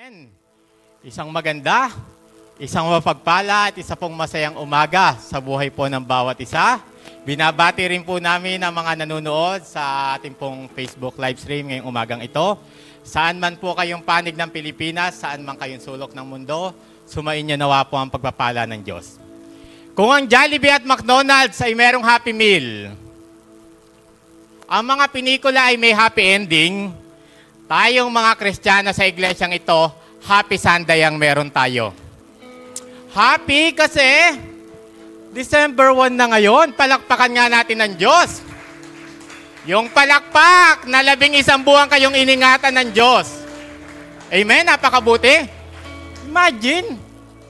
Amen. Isang maganda, isang mapagpala at isa pong masayang umaga sa buhay po ng bawat isa. Binabati rin po namin ang mga nanonood sa ating pong Facebook live stream ngayong umagang ito. Saan man po kayong panig ng Pilipinas, saan man kayong sulok ng mundo, sumain niyo nawa po ang pagpapala ng Diyos. Kung ang Jollibee at McDonald's ay merong Happy Meal, ang mga pinikula ay may happy ending, tayong mga Kristiyano sa iglesyang ito, Happy Sunday ang meron tayo. Happy kasi December 1 na ngayon, palakpakan nga natin ng Diyos. Yung palakpak na 11 buwan kayong iningatan ng Diyos. Amen, napakabuti. Imagine,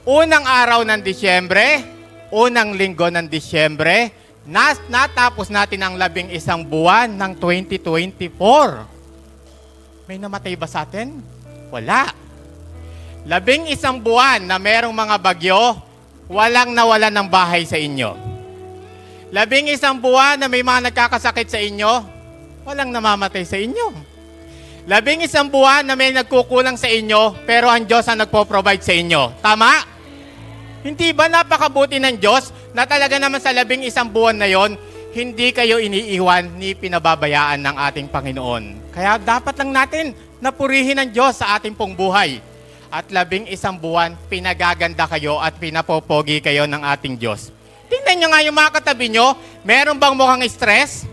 unang araw ng Disyembre, unang linggo ng Disyembre, natapos natin ang 11 buwan ng 2024. May namatay ba sa atin? Wala. 11 buwan na merong mga bagyo, walang nawalan ng bahay sa inyo. 11 buwan na may mga nagkakasakit sa inyo, walang namamatay sa inyo. 11 buwan na may nagkukulang sa inyo, pero ang Diyos ang nagpo-provide sa inyo. Tama? Hindi ba napakabuti ng Diyos na talaga naman sa 11 buwan na yon, hindi kayo iniiwan ni pinababayaan ng ating Panginoon. Kaya dapat lang natin napurihin ng Diyos sa ating pong buhay. At 11 buwan, pinagaganda kayo at pinapopogi kayo ng ating Diyos. Tingnan nyo nga yung mga katabi nyo, meron bang mukhang stress?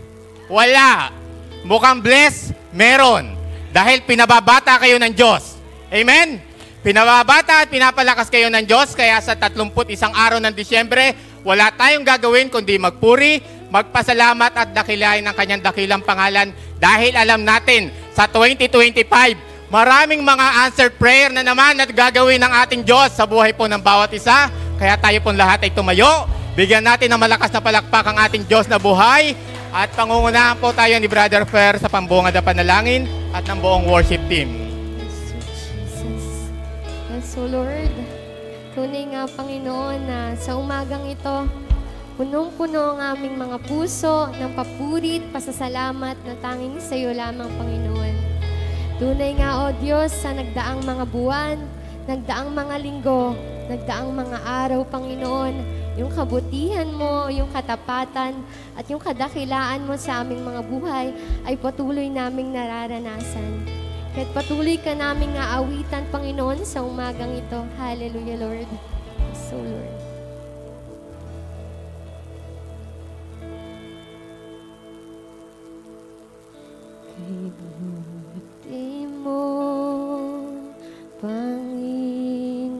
Wala. Mukhang blessed? Meron. Dahil pinababata kayo ng Diyos. Amen? Pinababata at pinapalakas kayo ng Diyos, kaya sa 31 araw ng Disyembre, wala tayong gagawin kundi magpuri, magpasalamat at dakilain ng kanyang dakilang pangalan dahil alam natin sa 2025, maraming mga answered prayer na naman at gagawin ng ating Diyos sa buhay po ng bawat isa. Kaya tayo pong lahat ay tumayo. Bigyan natin ng malakas na palakpak ang ating Diyos na buhay. At pangungunahan po tayo ni Brother Fer sa pambungad na panalangin at ng buong worship team. Yes, so Lord, tunay nga Panginoon na sa umagang ito, punong-puno ang aming mga puso ng papurit, pasasalamat na tanging sa iyo lamang, Panginoon. Tunay nga, O Diyos, sa nagdaang mga buwan, nagdaang mga linggo, nagdaang mga araw, Panginoon, yung kabutihan mo, yung katapatan, at yung kadakilaan mo sa aming mga buhay ay patuloy naming nararanasan. Kahit patuloy ka naming aawitan, Panginoon, sa umagang ito. Hallelujah, Lord. So, Lord. Ibuti mo, Panginoon,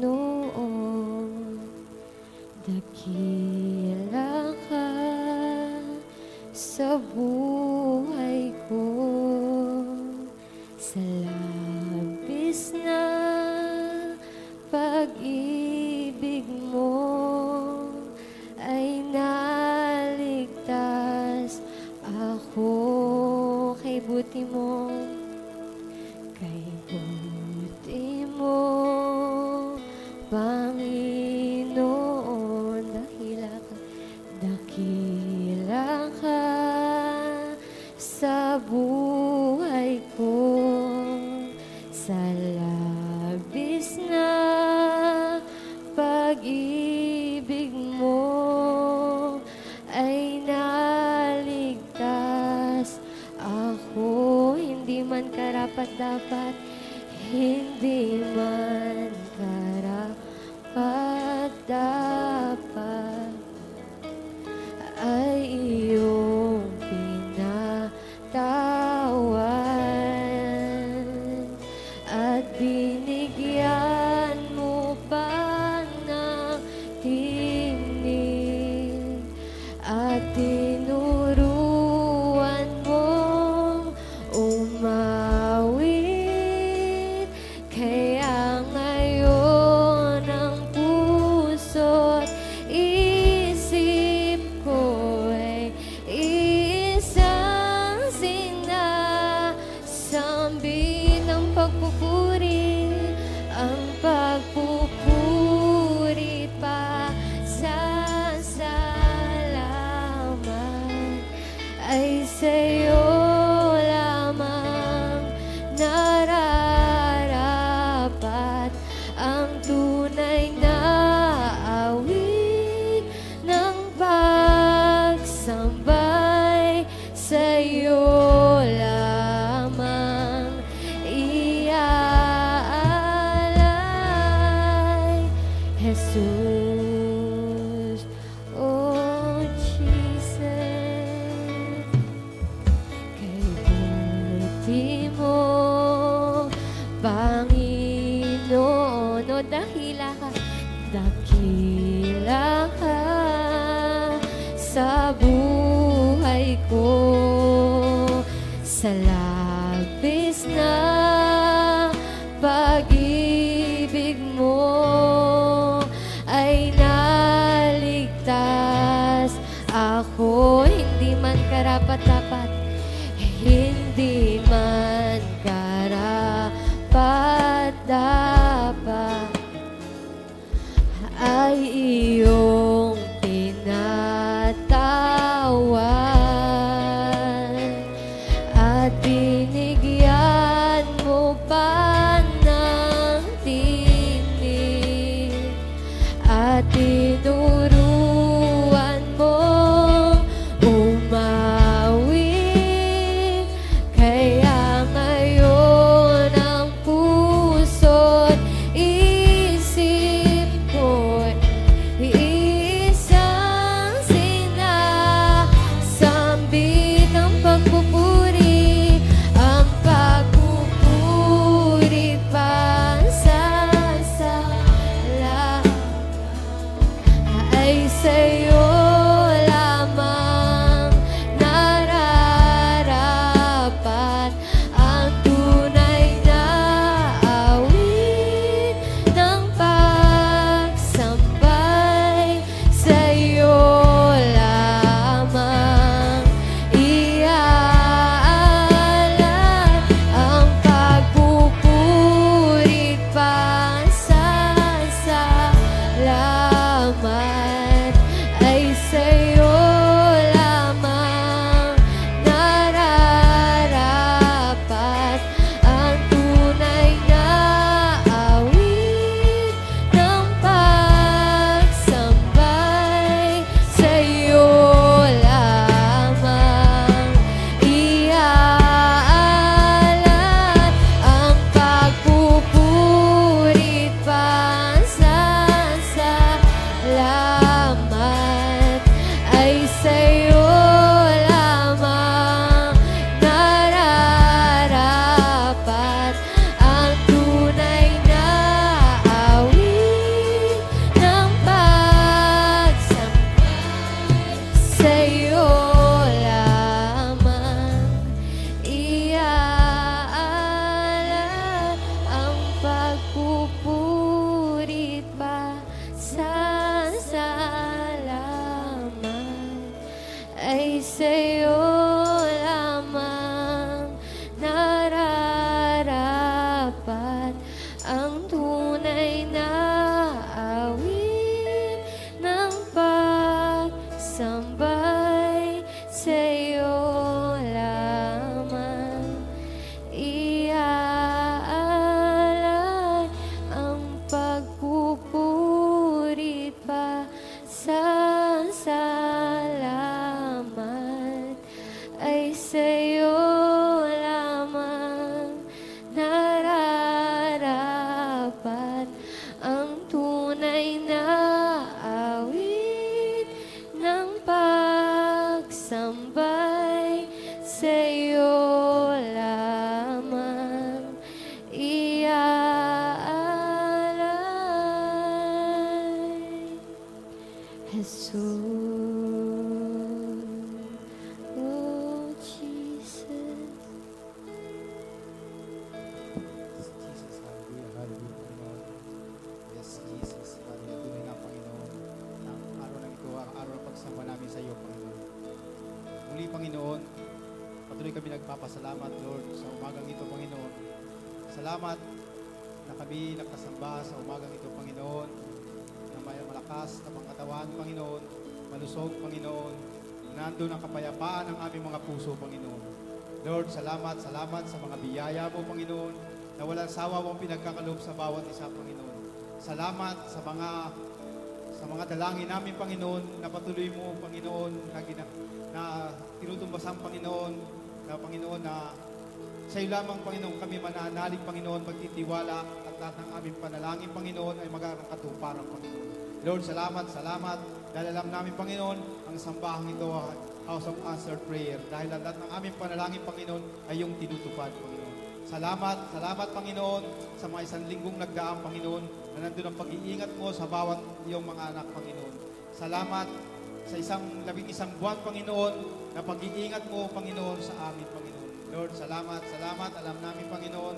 dakila ka sa buhay ko, sa labis na pag-ibig mo ay naligtas ako. Kay buti mo, kay buti mo, Panginoon, dakila ka sa buhay ko, sa labis na pag-ibig mo ay naligtas ako. Hindi man karapat-dapat, hindi man karapat-dapat ay iyong pinatawan at binigyan mo pa ng tinig at tinuruan mong umawit. Kaya ngayon ang puso't isip ko ay isang sinasambi ng pagpupuri. Ang Panginoon, o dakila ka, dakila ka sa buhay ko, sa labis na pag-ibig mo ay naligtas ako, hindi man karapat-dapat, hindi man karapat-dapat ay iyong tinatawan at binigyan mo pa ng tinig at tinuruan mo umawi. Kaya ngayon ang puso't isip ko'y iisang sinasambit ang pagpupuri, ang pagpupuri pa sa sala ay sa'yo lamang nararapat ang tunay na awit ng pagsambay. Sa'yo lamang iaalay ang pagpupuri pa sa salamat ay sa'yo lamang nararapat ang tunay na awit ng pagsambay. Sa'yo lamang iaalay ang pagpupuri pa sa salamat ay sa'yo lamang nararapat ang tunay na awit ng pagsambay. Sa'yo lamang iaalay ang pagpupuri pa sa salamat ay sa'yo lamang nararapat ang tunay na awit ng pagsambay. Sa'yo lamang iaalay ang pagpupuri pa sa salamat ay sa'yo lamang nararapat ang tunay na awit ng pagsambay. Sa'yo lamang iaalay. Jesus, oh Jesus. Jesus, hallelujah, hallelujah, Panginoon. Yes, Jesus, hallelujah. Tunay nga, Panginoon, na ang araw na ito, ang araw ng pagsamba namin sa iyo, Panginoon. Muli, Panginoon, patuloy kami nagpapasalamat, Lord, sa umagang ito, Panginoon. Salamat na kami nakasamba sa umagang ito, Panginoon, na may malakas na pangkatawan, Panginoon, malusog, Panginoon, nandun ang kapayapaan ng aming mga puso, Panginoon. Lord, salamat, salamat sa mga biyaya mo, Panginoon, na walang sawa mong pinagkakaloob sa bawat isa, Panginoon. Salamat sa mga dalangin namin, Panginoon, na patuloy mo, Panginoon, na tinutumbasan, Panginoon, na sa iyo lamang, Panginoon, kami mananalig, Panginoon, pagtitiwala at lahat ng aming panalangin, Panginoon, ay magkakaroon katuparan, Panginoon. Lord, salamat, salamat. Dahil alam namin, Panginoon, ang sambahang ito, House of Answered Prayer. Dahil lahat ng aming panalangin, Panginoon, ay yung tinutupad, Panginoon. Salamat, salamat Panginoon sa mga isang linggong nagdaang Panginoon na nandun ang pag-iingat mo sa bawat iyong mga anak Panginoon. Salamat sa isang 11 buwan Panginoon na pag-iingat mo Panginoon sa amin Panginoon. Lord, salamat, salamat. Alam namin Panginoon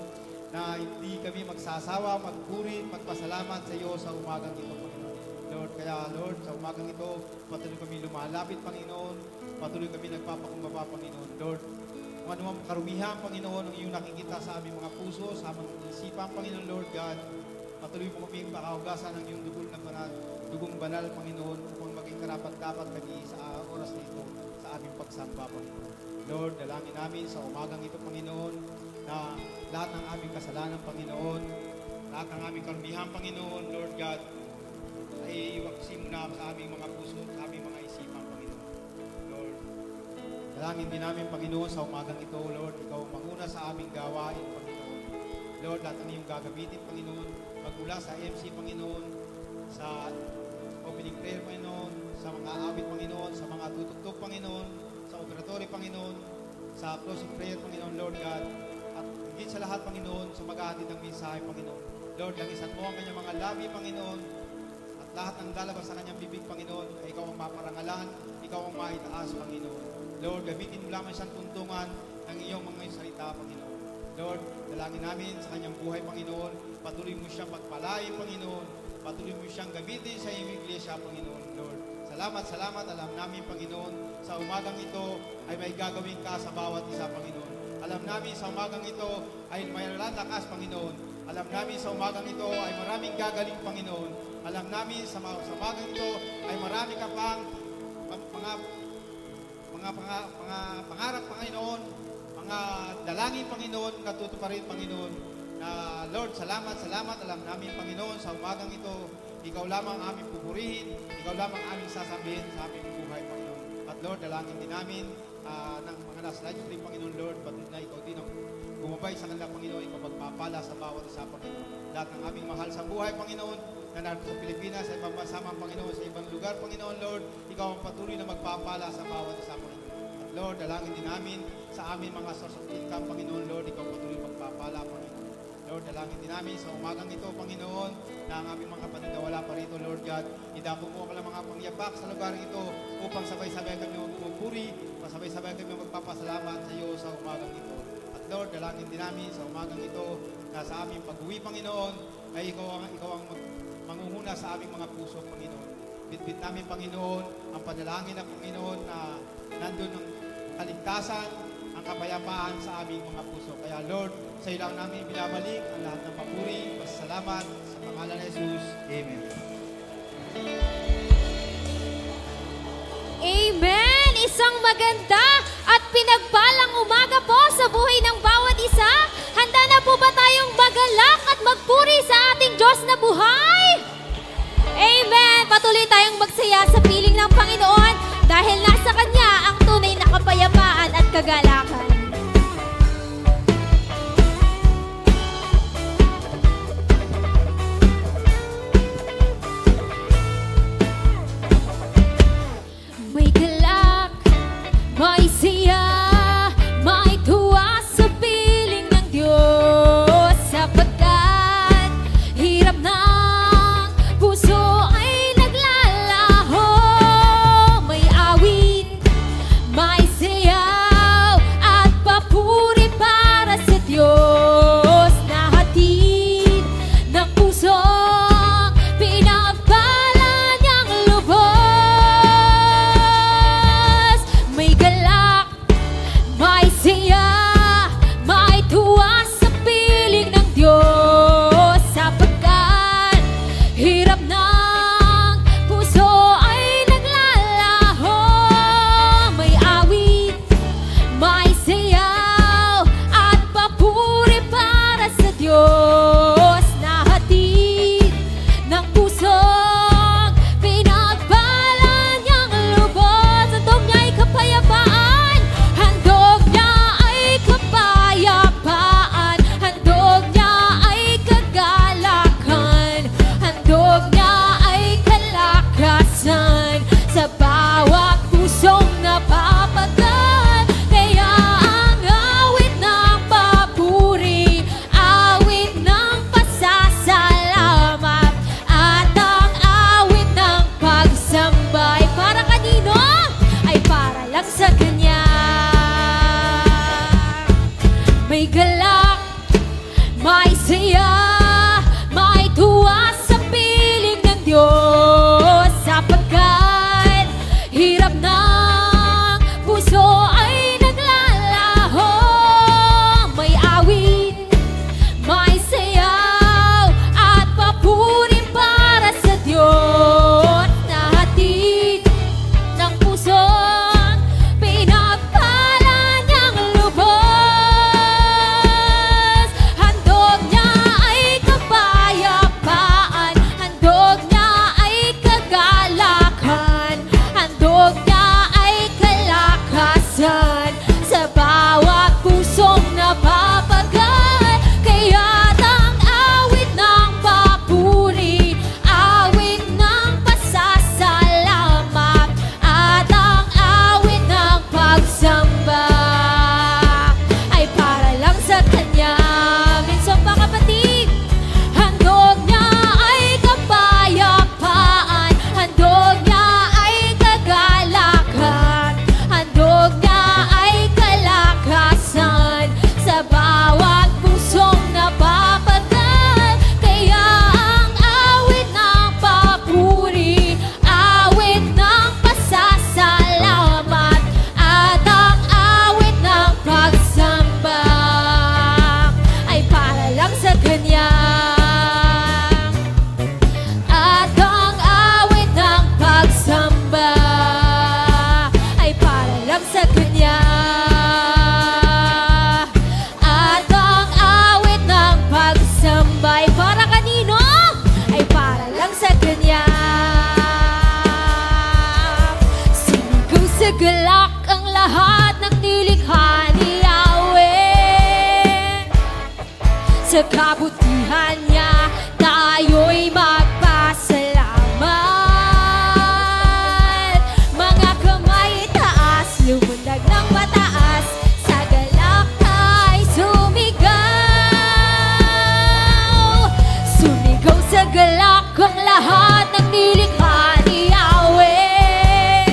na hindi kami magsasawa, magpuri, magpasalamat sa iyo sa umagang ito Panginoon. Lord, kaya Lord, sa umagang ito, patuloy kami lumalapit Panginoon, patuloy kami nagpapakumbaba Panginoon. Lord, kung ano mang karumihan, Panginoon, ang iyong nakikita sa aming mga puso, sa aming isipan, Panginoon, Lord God, patuloy mo kami pakahugasan ng iyong dugong banal, Panginoon, upang maging karapat-dapat kami sa oras na ito, sa aming pagsamba, Panginoon. Lord, dalangin namin sa umagang ito, Panginoon, na lahat ng aming kasalanan, Panginoon, lahat ng aming karumihan, Panginoon, Lord God, ay iwaksin mo na sa aming mga puso, sa aming mga isipan, Panginoon. Lord, dalangin din namin, Panginoon, sa umagang ito, Lord, ikaw manguna sa aming gawain, Panginoon. Lord, lahat ng iyong gagamitin, Panginoon, magmula sa MC, Panginoon, sa opening prayer, Panginoon, sa mga awit, Panginoon, sa mga tutugtog, Panginoon, sa operatory, Panginoon, sa closing prayer, Panginoon, Lord God, at higit sa lahat, Panginoon, sa mag-ahatid ng mensahe, Panginoon. Lord, langisan mo ang kanyang mga labi, Panginoon, at lahat ng lalabas sa kanyang bibig, Panginoon, ay ikaw ang maparangalan, ikaw ang maitaas, Panginoon. Lord, gamitin mo lamang siyang tuntungan ng iyong mga salita, Panginoon. Lord, dalangin namin sa kanyang buhay, Panginoon, patuloy mo siyang pagpalain, Panginoon, patuloy mo siyang gamitin sa iyong iglesia, Panginoon. Lord, salamat, salamat. Alam namin, Panginoon, sa umagang ito ay may gagawin ka sa bawat isa, Panginoon. Alam namin sa umagang ito ay may lalakas, Panginoon. Alam namin sa umagang ito ay maraming gagaling, Panginoon. Alam namin sa umagang ito ay marami ka pang pangarap, Panginoon, mga dalangin, Panginoon, natutuparin, Panginoon. Na Lord, salamat, salamat. Alam namin, Panginoon, sa umagang ito, ikaw lamang aming pupurihin, ikaw lamang aming sasabihin sa aming buhay, Panginoon. At Lord, dalangin din namin ng mga nasa live stream, Panginoon, Lord, patuloy na ikaw din ang gumabay sa kanila, Panginoon, ikaw magpapala sa bawat isa, Panginoon. Lahat ng aming mahal sa buhay, Panginoon, na narito sa Pilipinas, sa ibang bansa, Panginoon, sa ibang lugar, Panginoon, Lord, ikaw ang patuloy na magpapala sa bawat isa, Panginoon. At Lord, dalangin din namin sa aming mga source of income, Panginoon, Lord, ikaw patuloy magpapala, Panginoon. Lord, dalangin din namin sa umagang ito, Panginoon, na ang aming mga kapatid na wala pa rito, Lord God. Idako mo ka lang mga pangyapak sa lugar ito upang sabay-sabay kami magpupuri, sabay-sabay kami magpapasalamat sa iyo sa umagang ito. At Lord, dalangin din namin sa umagang ito na sa aming pag-uwi, Panginoon, ay ikaw ang manguhuna sa aming mga puso, Panginoon. Bitbit namin, Panginoon, ang panalangin ng Panginoon na nandun ang kaligtasan, ang kapayapaan sa aming mga puso. Kaya Lord, sa iyo lang namin binabalik ang lahat ng papuri, pasalamat sa pangalan ni Jesus. Amen. Amen! Isang maganda at pinagpalang umaga po sa buhay ng bawat isa. Handa na po ba tayong magalak at magpuri sa ating Diyos na buhay? Amen! Patuloy tayong magsaya sa piling ng Panginoon dahil nasa Kanya ang tunay na kapayapaan at kagalakan. May galak, may siya, may tuwa sa piling ng Diyos, sapagkat hirap ng puso ay naglalaho. May awit, may sayaw, at Sa kabutihan niya, tayo'y magpasalamat. Mga kamay taas, lumundag ng mataas, sa galak tayo sumigaw. Sumigaw sa galak ang lahat ng nilikha ni Yahweh.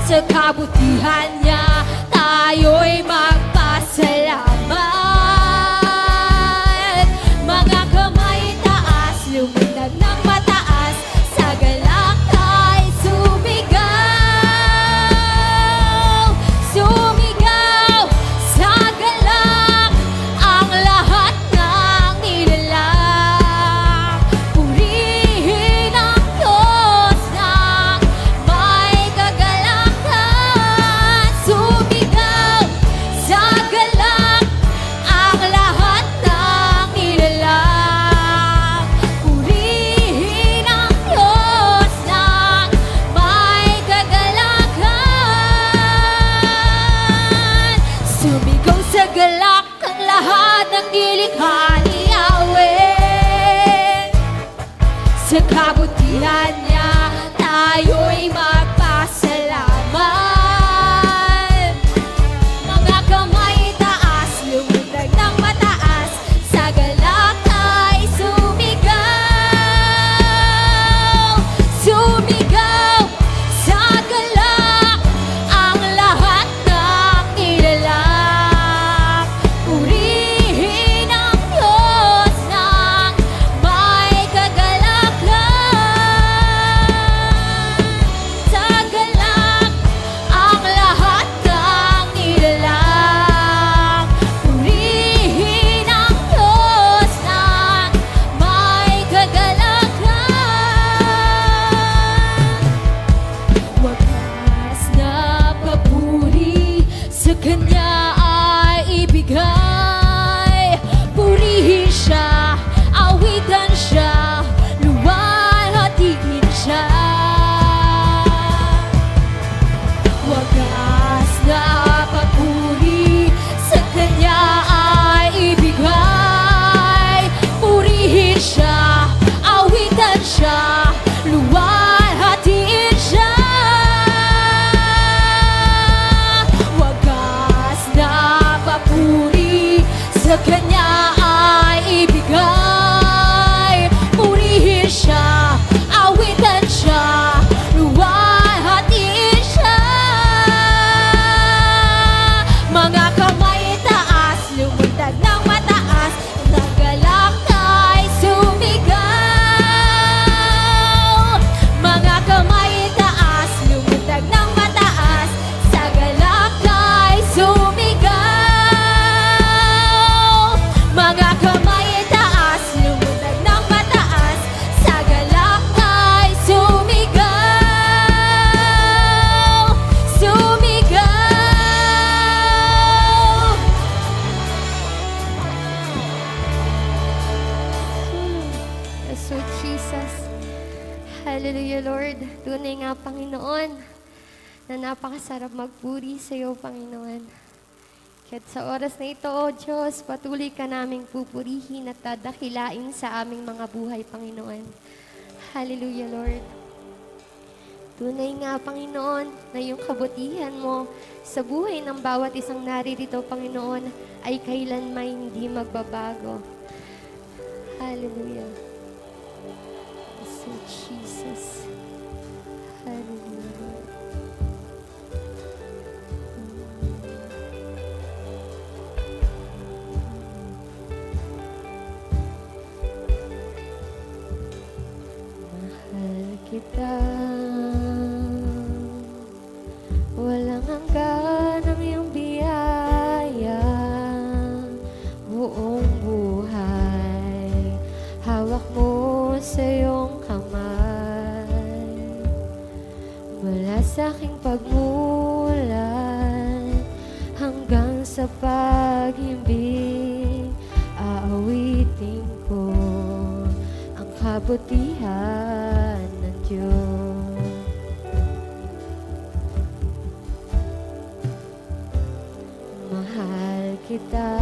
Sa kabutihan niya, tayo'y magpasalamat. Mga kamay taas, lumundag ng mataas, sa galak tayo sumigaw. Sumigaw sa galak ang lahat ng nilalang. Purihin ang Diyos ng may kagalakan. Sumigaw sa galak ang lahat ng nilalang. Purihin ang Diyos ng may kagalakan. Sumigaw sa galak ang lahat ng nilikha ni Yahweh. Sa kabutihan niya, tayo'y magpasalamat. Mga kamay taas, lumundag ng mataas, sa galak tayo sumigaw. Sumigaw sa galak ang lahat ng nilalang. Purihin ang Diyos ng may kagalakan. Sa galak ang lahat ng nilalang. Purihin ang Diyos ng may kagalakan. Wagas na papuri sa Kanya ay ibigay. Purihin siya, awitan siya, luwalhatiin siya. Wagas na papuri sa Kanya ay ibigay. Purihin siya, awitan siya, luwalhatiin siya. Wagas na papuri sa Kanya ay ibigay. Purihin siya, awitan siya, luwalhatiin siya. Mga kamay taas, lumundag ng mataas, sa galak tayo sumigaw. Mga kamay taas, lumundag ng mataas, sa galak tayo sumigaw. Mga kamay taas, lumundag ng mataas, sa galak tayo sumigaw. Sumigaw. Yes, Lord Jesus. Hallelujah, Lord. Tunay nga, Panginoon, na napakasarap magpuri sa iyo, Panginoon. Kaya't sa oras na ito, O Diyos, patuloy ka naming pupurihin at dadakilain sa aming mga buhay, Panginoon. Hallelujah, Lord. Tunay nga, Panginoon, na yung kabutihan mo sa buhay ng bawat isang naririto, Panginoon, ay kailanman hindi magbabago. Hallelujah. Yes, Lord Jesus. Hallelujah, Lord. Mahal kita. Walang hanggan ang iyong biyaya. Buong buhay, hawak mo sa iyong kamay. Mula sa aking pagmulan hanggang sa pag-ibig, aawitin ko ang kabutihan ng Diyos. Mahal kita.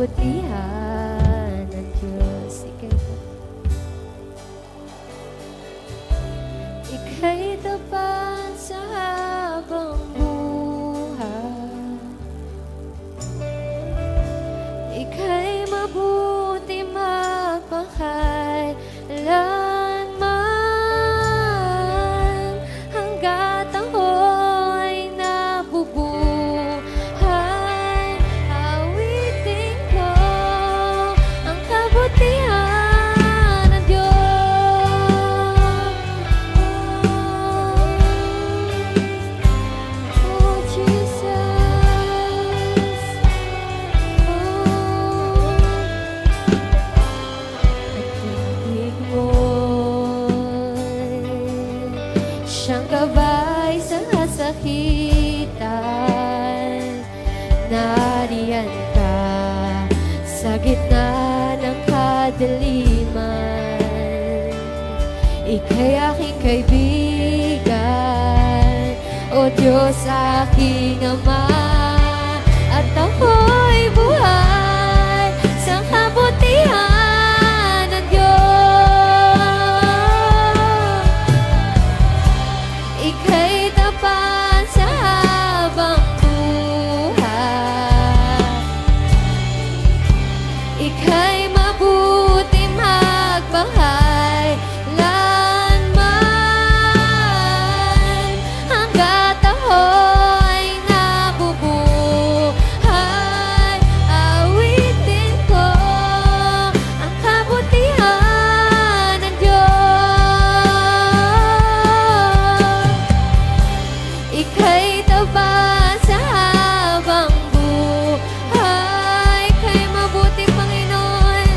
kabutihan ng Diyos. Ika'y tapat sa habang buhay. Ika'y mabuti magpakailanman, hanggat ako'y nabubuhay. Awitin ko ang kabutihan ng Diyos. Oh, Jesus. Pag-ibig mo'y siyang gabay sa kasakitan. Nariyan ka sa gitna ng kadiliman. Ika'y aking kaibigan, O Diyos aking Ama, at ako'y buhay sa kabutihan ng Diyos. Ika'y tapat sa habang buhay. Ika'y mabuti magpakailanman, hanggat ako'y nabubuhay. Awitin ko ang kabutihan ng Diyos. Ika'y tapat sa habang buhay. Ika'y mabuti, Panginoon.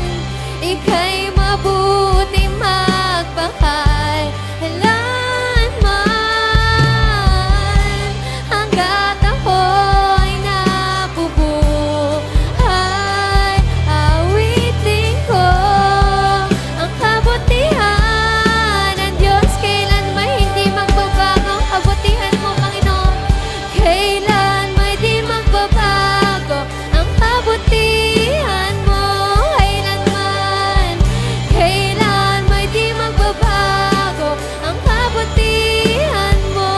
Ika'y mabuti magpakailanman, hanggat ako'y nabubuhay. Awitin ko ang kabutihan ng Diyos. Kailan may hindi magbabago ang kabutihan mo, Panginoon. Kailan may di magbabago ang kabutihan mo. Kailanman, kailan may di magbabago ang kabutihan mo.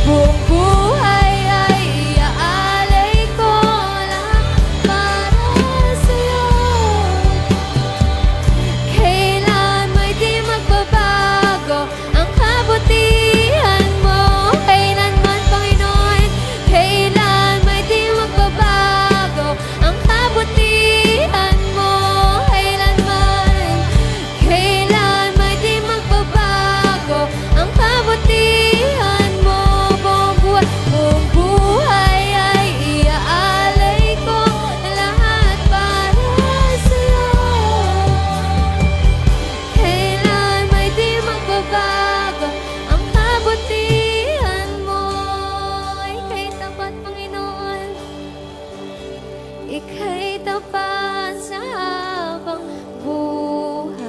Buong buhay ay iaalay ko lang para sa'yo. Kailan may di magbabago ang kabutihan mo. Kailanman, Panginoon, kailan may di magbabago ang kabutihan mo. Kailanman, kailan may di magbabago ang kabutihan mo. Buong buhay ay iaalay ko lahat para sa'yo. Kailan may di magbabago ang kabutihan mo. Ika'y tapat, Panginoon. Ika'y tapat sa habang buhay.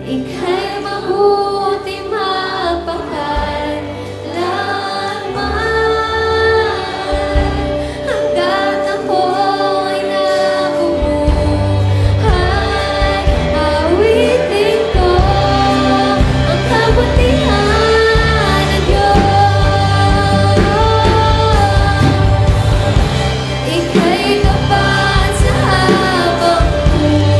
Ika'y mabuti magpakailanman, hanggat ako'y nabubuhay. Awitin ko ang kabutihan ng Diyos. Ika'y tapat sa habang buhay.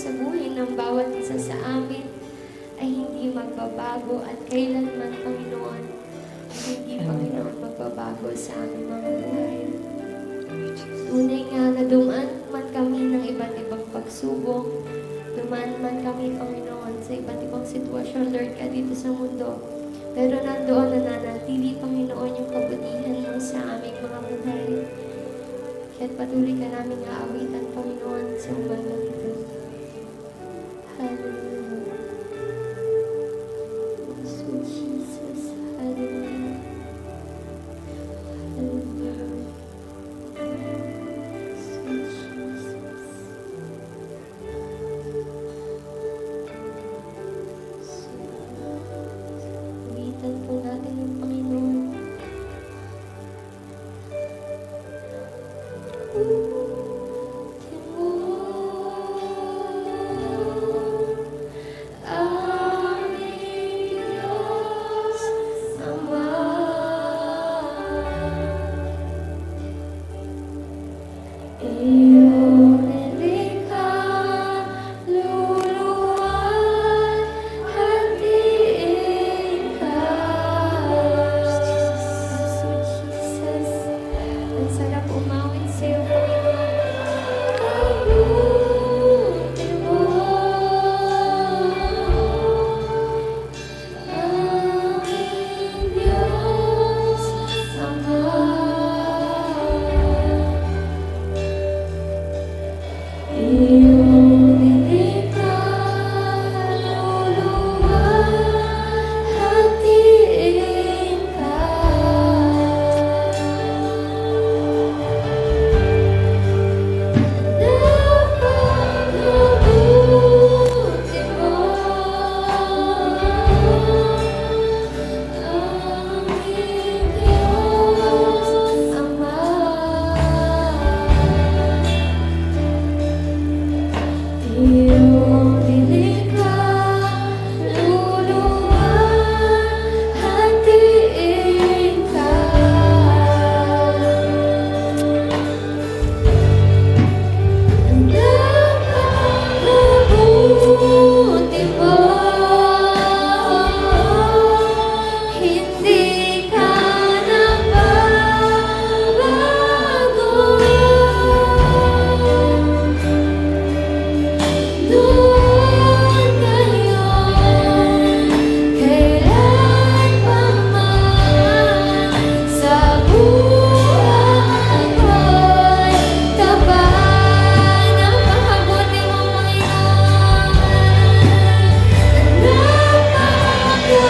sa buhay ng bawat isa sa amin ay hindi magbabago at kailanman, Panginoon, ay hindi, Panginoon, magbabago sa aming mga buhay. Tunay nga na dumaan man kami ng iba't ibang pagsubok, dumaan man kami, Panginoon, sa iba't ibang sitwasyon, Lord, ka dito sa mundo. Pero nandoon nananatili, Panginoon, yung kabutihan mo sa aming mga buhay. Kaya't patuloy ka namin aawitan, Panginoon, sa umagang ito. Hallelujah. Sweet Jesus. Hallelujah. Hallelujah. Sweet Jesus. Awitan po natin yung Panginoon. Ang sarap umawit sa'yo, Panginoon. Abutin mo aming Diyos Ama. Iyong nilikha, luluwa, hatiin ka. Hindi ka nagbabago. Doon ngayon, kailan pa man sa buhay ko'y tapat. Napakabuti mo, Panginoon.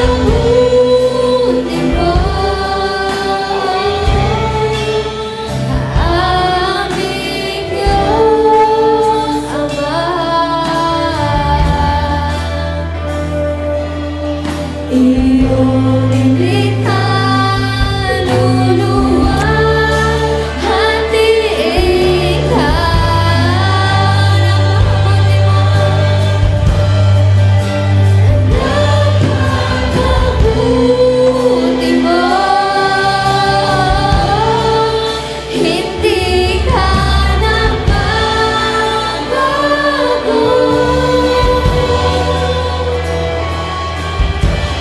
Napakabuti mo, aming Diyos Ama. Iyong nilikha, luluwa, hatiin ka. Napakabuti mo, hindi ka nagbabago.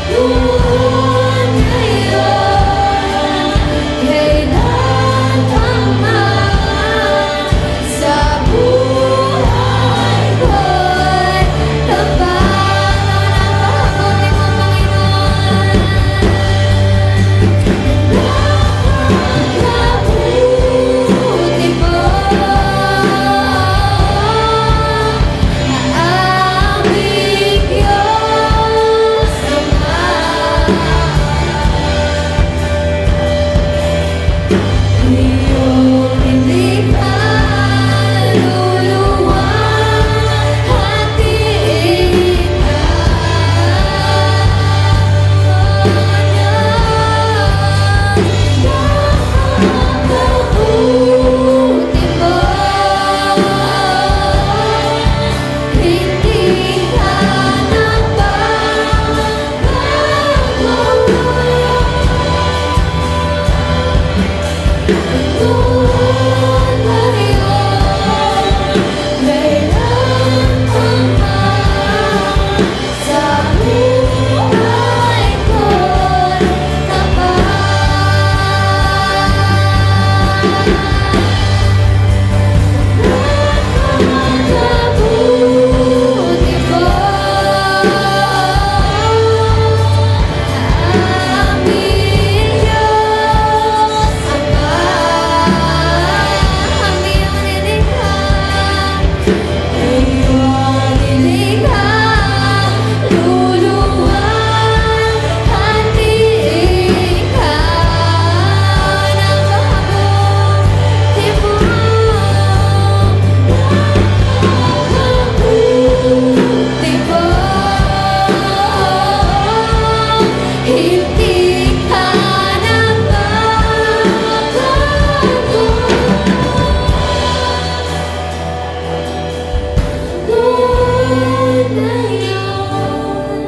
Doon Hindi ka nagbabago. Noon ngayon,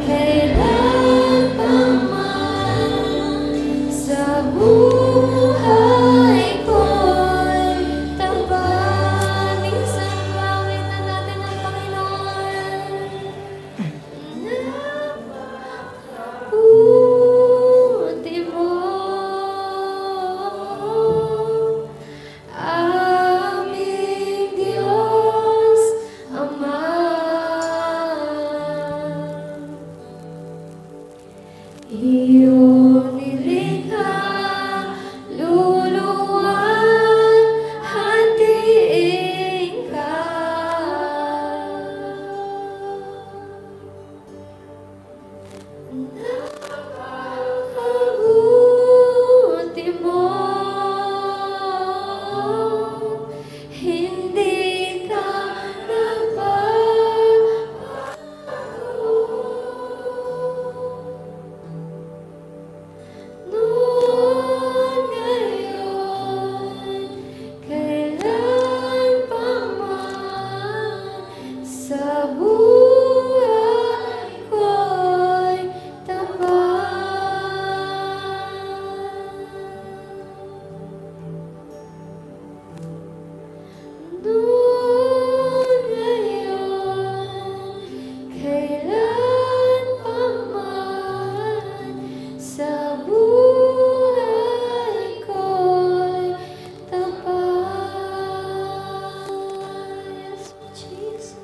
kailan pa man sa buhay ko'y tapat. Minsan bawit na natin ang Panginoon. Napabuti mo, aming Diyos Ama. Iyong nilikha, luluwan, hatiin ka. Napakabuti mo, hindi ka nagbabago. Noon ngayon, kailan pa man sa buhay ko'y tapat. Noon ngayon, kailan pa man sa buhay ko'y tapat. Yes, Jesus.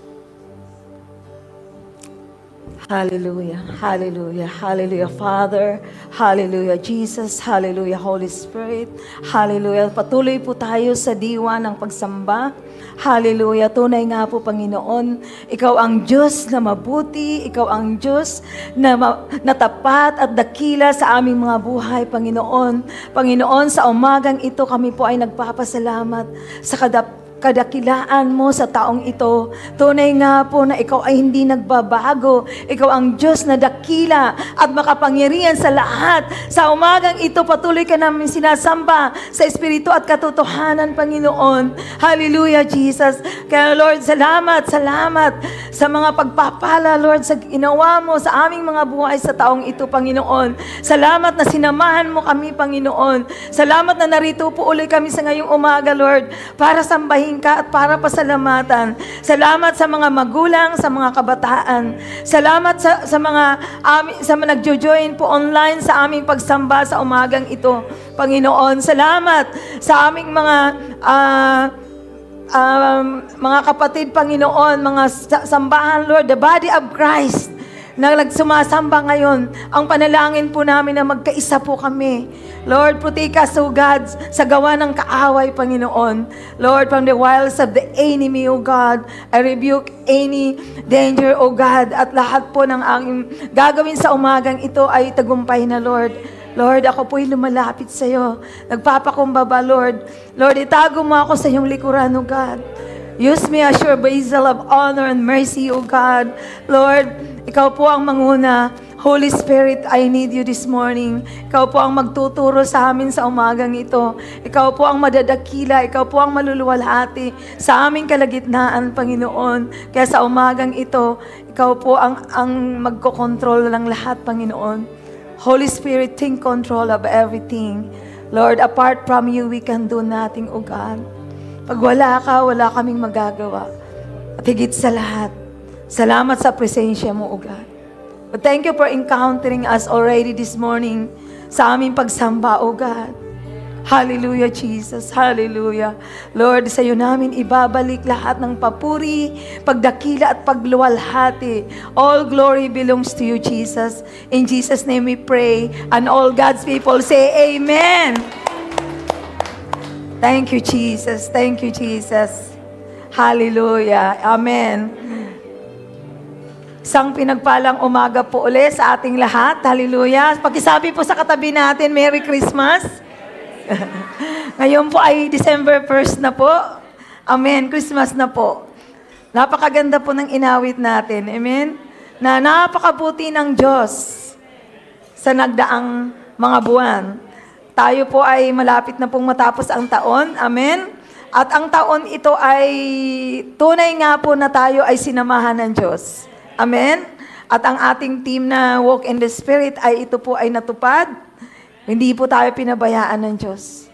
Hallelujah, hallelujah, hallelujah, Father, hallelujah, Jesus, hallelujah, Holy Spirit, hallelujah. Patuloy po tayo sa diwa ng pagsamba. Hallelujah, tunay nga po, Panginoon, Ikaw ang Diyos na mabuti, Ikaw ang Diyos na tapat at dakila sa aming mga buhay, Panginoon. Panginoon, sa umagang ito kami po ay nagpapasalamat sa kadakilaan mo sa taong ito. Tunay nga po na ikaw ay hindi nagbabago. Ikaw ang Diyos na dakila at makapangyarihan sa lahat. Sa umagang ito, patuloy ka namin sinasamba sa Espiritu at katotohanan, Panginoon. Hallelujah, Jesus. Kaya Lord, salamat sa mga pagpapala, Lord, sa ginawa mo sa aming mga buhay sa taong ito, Panginoon. Salamat na sinamahan mo kami, Panginoon. Salamat na narito po ulit kami sa ngayong umaga, Lord, para sambahin ka at para pasalamatan. Salamat sa mga magulang, sa mga kabataan. Salamat sa mga nagjo-join po online sa aming pagsamba sa umagang ito, Panginoon. Salamat sa aming mga kapatid, Panginoon, mga sambahan, Lord, the body of Christ na nagsumasamba ngayon. Ang panalangin po namin na magkaisa po kami. Lord, protect us, O God, sa gawa ng kaaway, Panginoon. Lord, from the wiles of the enemy, O God, I rebuke any danger, O God, at lahat po ng aking gagawin sa umagang ito ay tagumpay na, Lord. Lord, ako po'y lumalapit sa iyo. Nagpapakumbaba, Lord. Lord, itago mo ako sa iyong likuran, O God. Use me as your vessel of honor and mercy, O God. Lord, ikaw po ang manguna. Holy Spirit, I need you this morning. Ikaw po ang magtuturo sa amin sa umagang ito. Ikaw po ang madadakila. Ikaw po ang maluluwalhati sa aming kalagitnaan, Panginoon. Kaya sa umagang ito, ikaw po ang magkokontrol ng lahat, Panginoon. Holy Spirit, take control of everything. Lord, apart from you, we can do nothing, O God. Pag wala ka, wala kaming magagawa. At higit sa lahat, salamat sa presensya mo, O God. But thank you for encountering us already this morning sa aming pagsamba, O God. Hallelujah, Jesus. Hallelujah. Lord, sa iyo namin ibabalik lahat ng papuri, pagdakila at pagluwalhati. All glory belongs to you, Jesus. In Jesus' name we pray. And all God's people say amen. Thank you, Jesus. Thank you, Jesus. Hallelujah. Amen. Isang pinagpalang umaga po ulit sa ating lahat. Hallelujah. Pakisabi po sa katabi natin, Merry Christmas. Ngayon po ay December 1st na po. Amen. Christmas na po. Napakaganda po ng inawit natin. Amen. Na napakabuti ng Diyos. sa nagdaang mga buwan. Tayo po ay malapit na pong matapos ang taon. Amen? At ang taon ito ay tunay nga po na tayo ay sinamahan ng Diyos. Amen? At ang ating team na Walk in the Spirit ay ito po ay natupad. Hindi po tayo pinabayaan ng Diyos.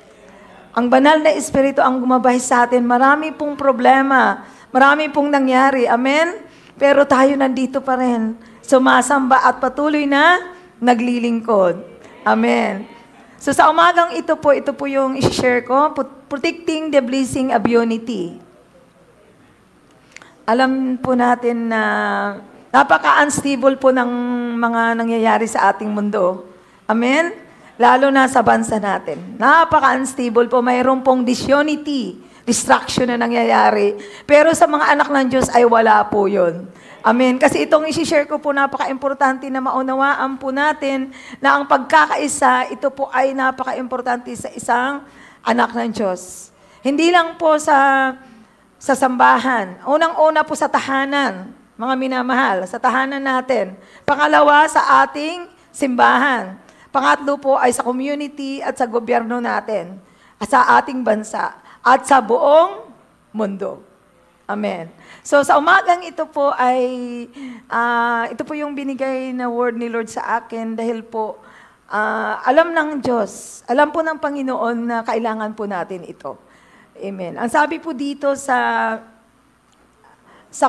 Ang banal na Espiritu ang gumabay sa atin. Marami pong problema. Marami pong nangyari. Amen? Pero tayo nandito pa rin. Sumasamba at patuloy na naglilingkod. Amen. So sa umagang ito po yung i-share ko, protecting the blessing of unity. Alam po natin na napaka-unstable po ng mga nangyayari sa ating mundo. Amen? Lalo na sa bansa natin. Napaka-unstable po. Mayroon pong disunity, distraction na nangyayari. Pero sa mga anak ng Diyos ay wala po yun. Amen. Kasi itong isi-share ko po, napaka-importante na maunawaan po natin na ang pagkakaisa, ito po ay napaka-importante sa isang anak ng Diyos. Hindi lang po sa sambahan. Unang-una po sa tahanan, mga minamahal, sa tahanan natin. Pangalawa, sa ating simbahan. Pangatlo po ay sa community at sa gobyerno natin. At sa ating bansa. At sa buong mundo. Amen. So sa umagang ito po ay, ito po yung binigay na word ni Lord sa akin dahil po alam ng Diyos, alam po ng Panginoon na kailangan po natin ito. Amen. Ang sabi po dito sa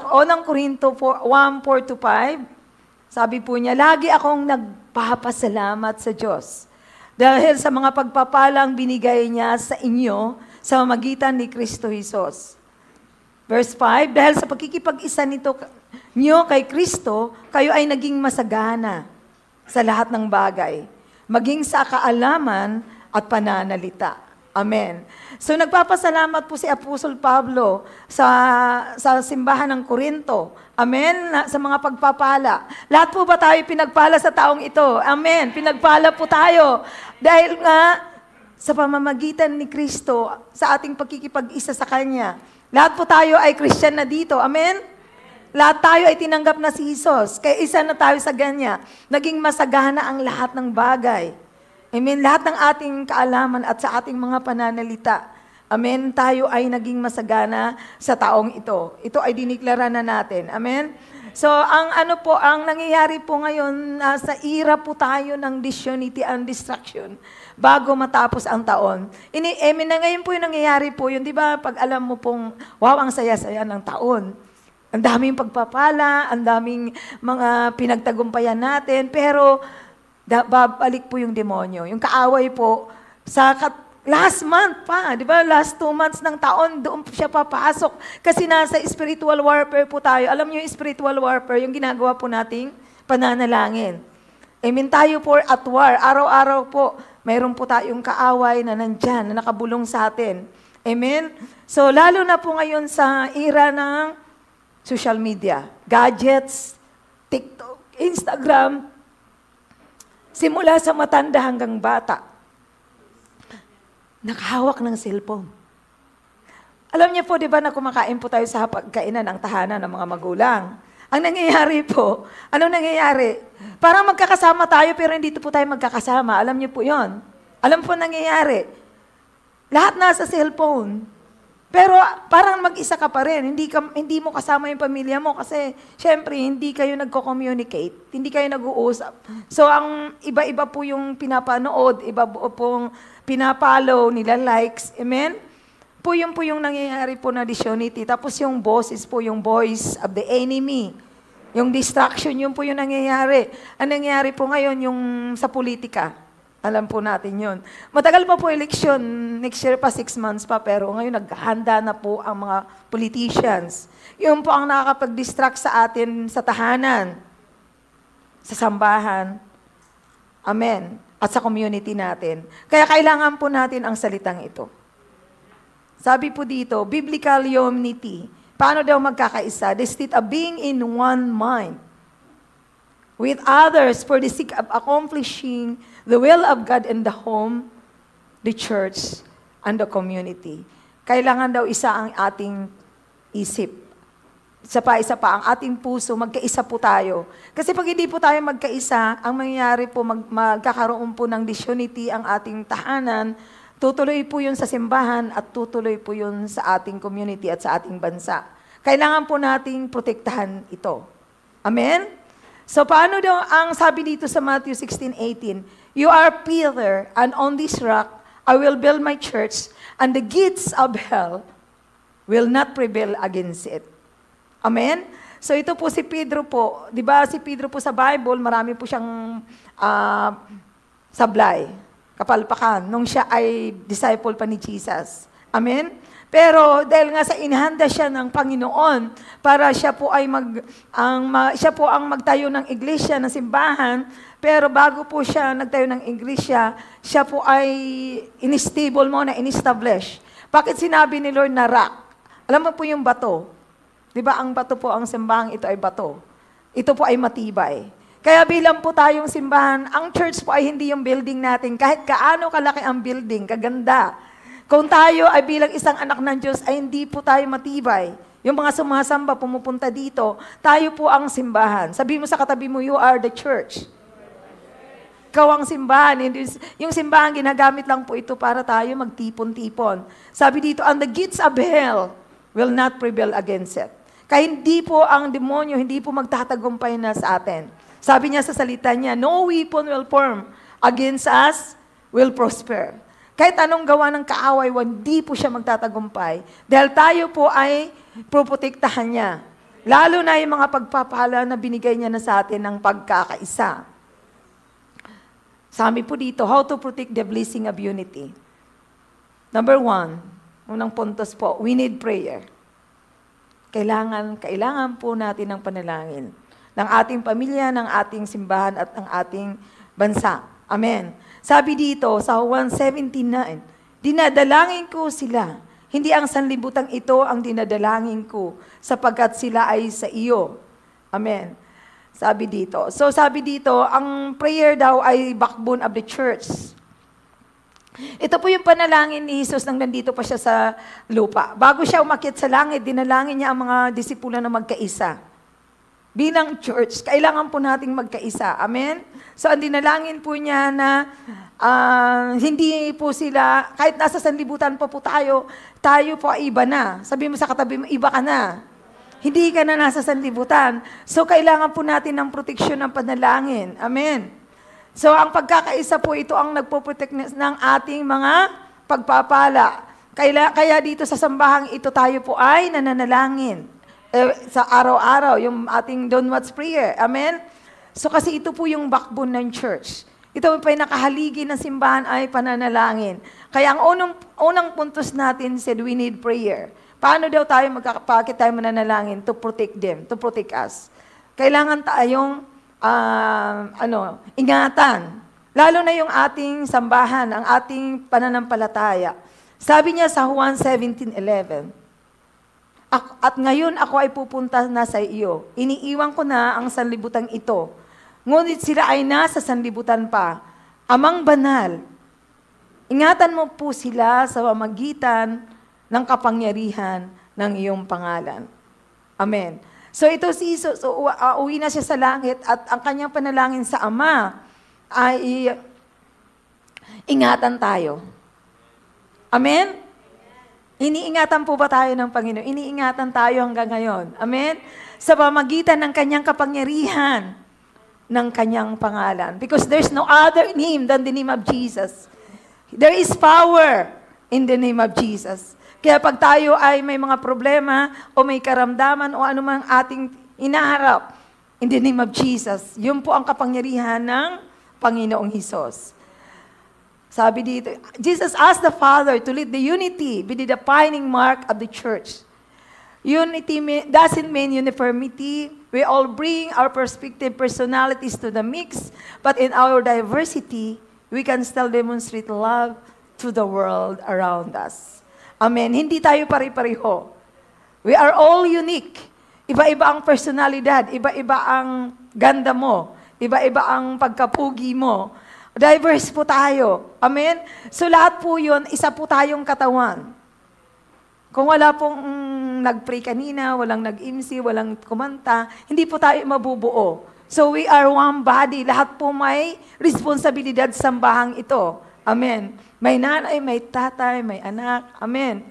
unang Korinto 1:4-5, sabi po niya, lagi akong nagpapasalamat sa Diyos dahil sa mga pagpapalang binigay niya sa inyo sa magitan ni Kristo Jesus. Verse 5, dahil sa pagkikipag-isa niyo kay Kristo, kayo ay naging masagana sa lahat ng bagay, maging sa kaalaman at pananalita. Amen. So nagpapasalamat po si Apostol Pablo sa simbahan ng Korinto. Amen. Sa mga pagpapala. Lahat po ba tayo pinagpala sa taong ito? Amen. Pinagpala po tayo. Dahil nga, sa pamamagitan ni Kristo, sa ating pagkikipag-isa sa Kanya, lahat po tayo ay Christian na dito. Amen? Lahat tayo ay tinanggap na si Jesus. Kaya isa na tayo sa Kanya. Naging masagana ang lahat ng bagay. Amen? Lahat ng ating kaalaman at sa ating mga pananalita. Amen? Tayo ay naging masagana sa taong ito. Ito ay diniklara na natin. Amen? So, ang nangyayari po ngayon, sa era po tayo ng disunity and distraction bago matapos ang taon. Na ngayon po yung nangyayari po yun, di ba? Pag alam mo pong, wow, ang saya-saya ng taon. Ang daming pagpapala, ang daming mga pinagtagumpayan natin, pero babalik po yung demonyo. Yung kaaway po, last month pa, di ba? Last 2 months ng taon, doon siya papasok. Kasi nasa spiritual warfare po tayo. Alam niyo yung spiritual warfare, yung ginagawa po nating pananalangin. Amen, tayo po at war. Araw-araw po, mayroon po tayong kaaway na nandyan, na nakabulong sa atin. Amen? So, lalo na po ngayon sa era ng social media, gadgets, TikTok, Instagram, simula sa matanda hanggang bata, nakahawak ng cellphone. Alam niyo po, di ba, na kumakain po tayo sa pagkainan ng tahanan ng mga magulang. Ang nangyayari po, anong nangyayari? Parang magkakasama tayo pero hindi po tayo magkakasama. Alam niyo po yon. Alam po nangyayari. Lahat nasa cellphone. Pero parang mag-isa ka pa rin. Hindi mo kasama yung pamilya mo kasi syempre hindi kayo nagko-communicate. Hindi kayo nag-uusap. So ang iba-iba po yung pinapanood, iba pong pinapollow nila likes. Amen? Po yung nangyayari po na disunity. Tapos yung bosses po, yung voice of the enemy. Yung distraction, yun po yung nangyayari. Ang nangyayari po ngayon yung sa politika. Alam po natin yun. Matagal pa po eleksyon. Next year pa, 6 months pa. Pero ngayon, naghahanda na po ang mga politicians. Yun po ang nakakapag-distract sa atin sa tahanan, sa sambahan. Amen. At sa community natin. Kaya kailangan po natin ang salitang ito. Sabi po dito, biblical unity. Paano daw magkakaisa? The state of being in one mind with others for the sake of accomplishing the will of God in the home, the church, and the community. Kailangan daw isa ang ating isip. isa pa, ang ating puso, magkaisa po tayo. Kasi pag hindi po tayo magkaisa, ang mangyayari po, magkakaroon po ng disunity ang ating tahanan, tutuloy po yun sa simbahan at tutuloy po yun sa ating community at sa ating bansa. Kailangan po nating protektahan ito. Amen? So paano daw ang sabi dito sa Matthew 16:18? You are pillar, and on this rock I will build my church, and the gates of hell will not prevail against it. Amen? So ito po si Pedro po. Di ba si Pedro po sa Bible, marami po siyang sablay, kapalpakan, nung siya ay disciple pa ni Jesus. Amen? Pero dahil nga sa inihanda siya ng Panginoon para siya po ay siya po ang magtayo ng iglesia, ng simbahan, pero bago po siya nagtayo ng iglesia, siya po ay in-stable mo na in-establish. Bakit sinabi ni Lord na rock? Alam mo po yung bato. Di ba ang bato po, ang simbahang ito ay bato. Ito po ay matibay. Kaya bilang po tayong simbahan, ang church po ay hindi yung building natin. Kahit kaano kalaki ang building, kaganda. Kung tayo ay bilang isang anak ng Diyos, ay hindi po tayo matibay. Yung mga sumasamba, pumupunta dito, tayo po ang simbahan. Sabi mo sa katabi mo, you are the church. Ikaw ang simbahan. Yung simbahan, ginagamit lang po ito para tayo magtipon-tipon. Sabi dito, and the gates of hell will not prevail against it. Kaya hindi po ang demonyo, hindi po magtatagumpay na sa atin. Sabi niya sa salita niya, no weapon will form against us will prosper. Kahit anong gawa ng kaaway, hindi po siya magtatagumpay. Dahil tayo po ay proprotektahan niya. Lalo na yung mga pagpapala na binigay niya na sa atin ng pagkakaisa. Sabi po dito, how to protect the blessing of unity. Number 1, unang puntos po, we need prayer. Kailangan po natin ng panalangin ng ating pamilya, ng ating simbahan at ng ating bansa. Amen. Sabi dito sa 1:79, dinadalangin ko sila. Hindi ang sanlibutan ito ang dinadalangin ko sapagkat sila ay sa iyo. Amen. Sabi dito. So sabi dito, ang prayer daw ay backbone of the church. Ito po yung panalangin ni Jesus nang nandito pa siya sa lupa. Bago siya umakyat sa langit, dinalangin niya ang mga disipulo na magkaisa. Bilang church, kailangan po nating magkaisa. Amen? So, ang dinalangin po niya na hindi po sila, kahit nasa sanlibutan pa po tayo po ay iba na. Sabi mo sa katabi mo, iba ka na. Hindi ka na nasa sanlibutan. So, kailangan po natin ng proteksyon ng panalangin. Amen? So, ang pagkakaisa po, ito ang nagpo-protect ng ating mga pagpapala. Kaya dito sa sambahang ito tayo po ay nananalangin. Sa araw-araw, yung ating Dawnwatch prayer. Amen? So, kasi ito po yung backbone ng church. Ito po yung nakahaligi ng simbahan ay pananalangin. Kaya ang unang puntos natin said, we need prayer. Paano daw tayo bakit tayo mananalangin? To protect them, to protect us. Kailangan tayong ingatan. Lalo na yung ating sambahan, ang ating pananampalataya. Sabi niya sa Juan 17:11, at ngayon ako ay pupunta na sa iyo. Iniiwan ko na ang sanlibutan ito. Ngunit sila ay nasa sanlibutan pa. Amang banal, ingatan mo po sila sa pamamagitan ng kapangyarihan ng iyong pangalan. Amen. So ito si Jesus, uwi na siya sa langit at ang kanyang panalangin sa Ama ay ingatan tayo. Amen? Iniingatan po ba tayo ng Panginoon? Iniingatan tayo hanggang ngayon. Amen? Sa pamamagitan ng kanyang kapangyarihan ng kanyang pangalan. Because there's no other name than the name of Jesus. There is power in the name of Jesus. Kaya pag tayo ay may mga problema o may karamdaman o anumang ating inaharap, in the name of Jesus, yun po ang kapangyarihan ng Panginoong Hesus. Sabi dito, Jesus asked the Father to lead the unity be the defining mark of the church. Unity doesn't mean uniformity. We all bring our perspective, personalities to the mix, but in our diversity, we can still demonstrate love to the world around us. Amen. Hindi tayo pare-pareho. We are all unique. Iba-iba ang personalidad, iba-iba ang ganda mo, iba-iba ang pagkapugi mo. Diverse po tayo. Amen? So lahat po yun, isa po tayong katawan. Kung wala pong nag-pray kanina, walang nag-MC, walang kumanta, hindi po tayo mabubuo. So we are one body. Lahat po may responsibilidad sa sambahang ito. Amen. May nanay, may tatay, may anak. Amen.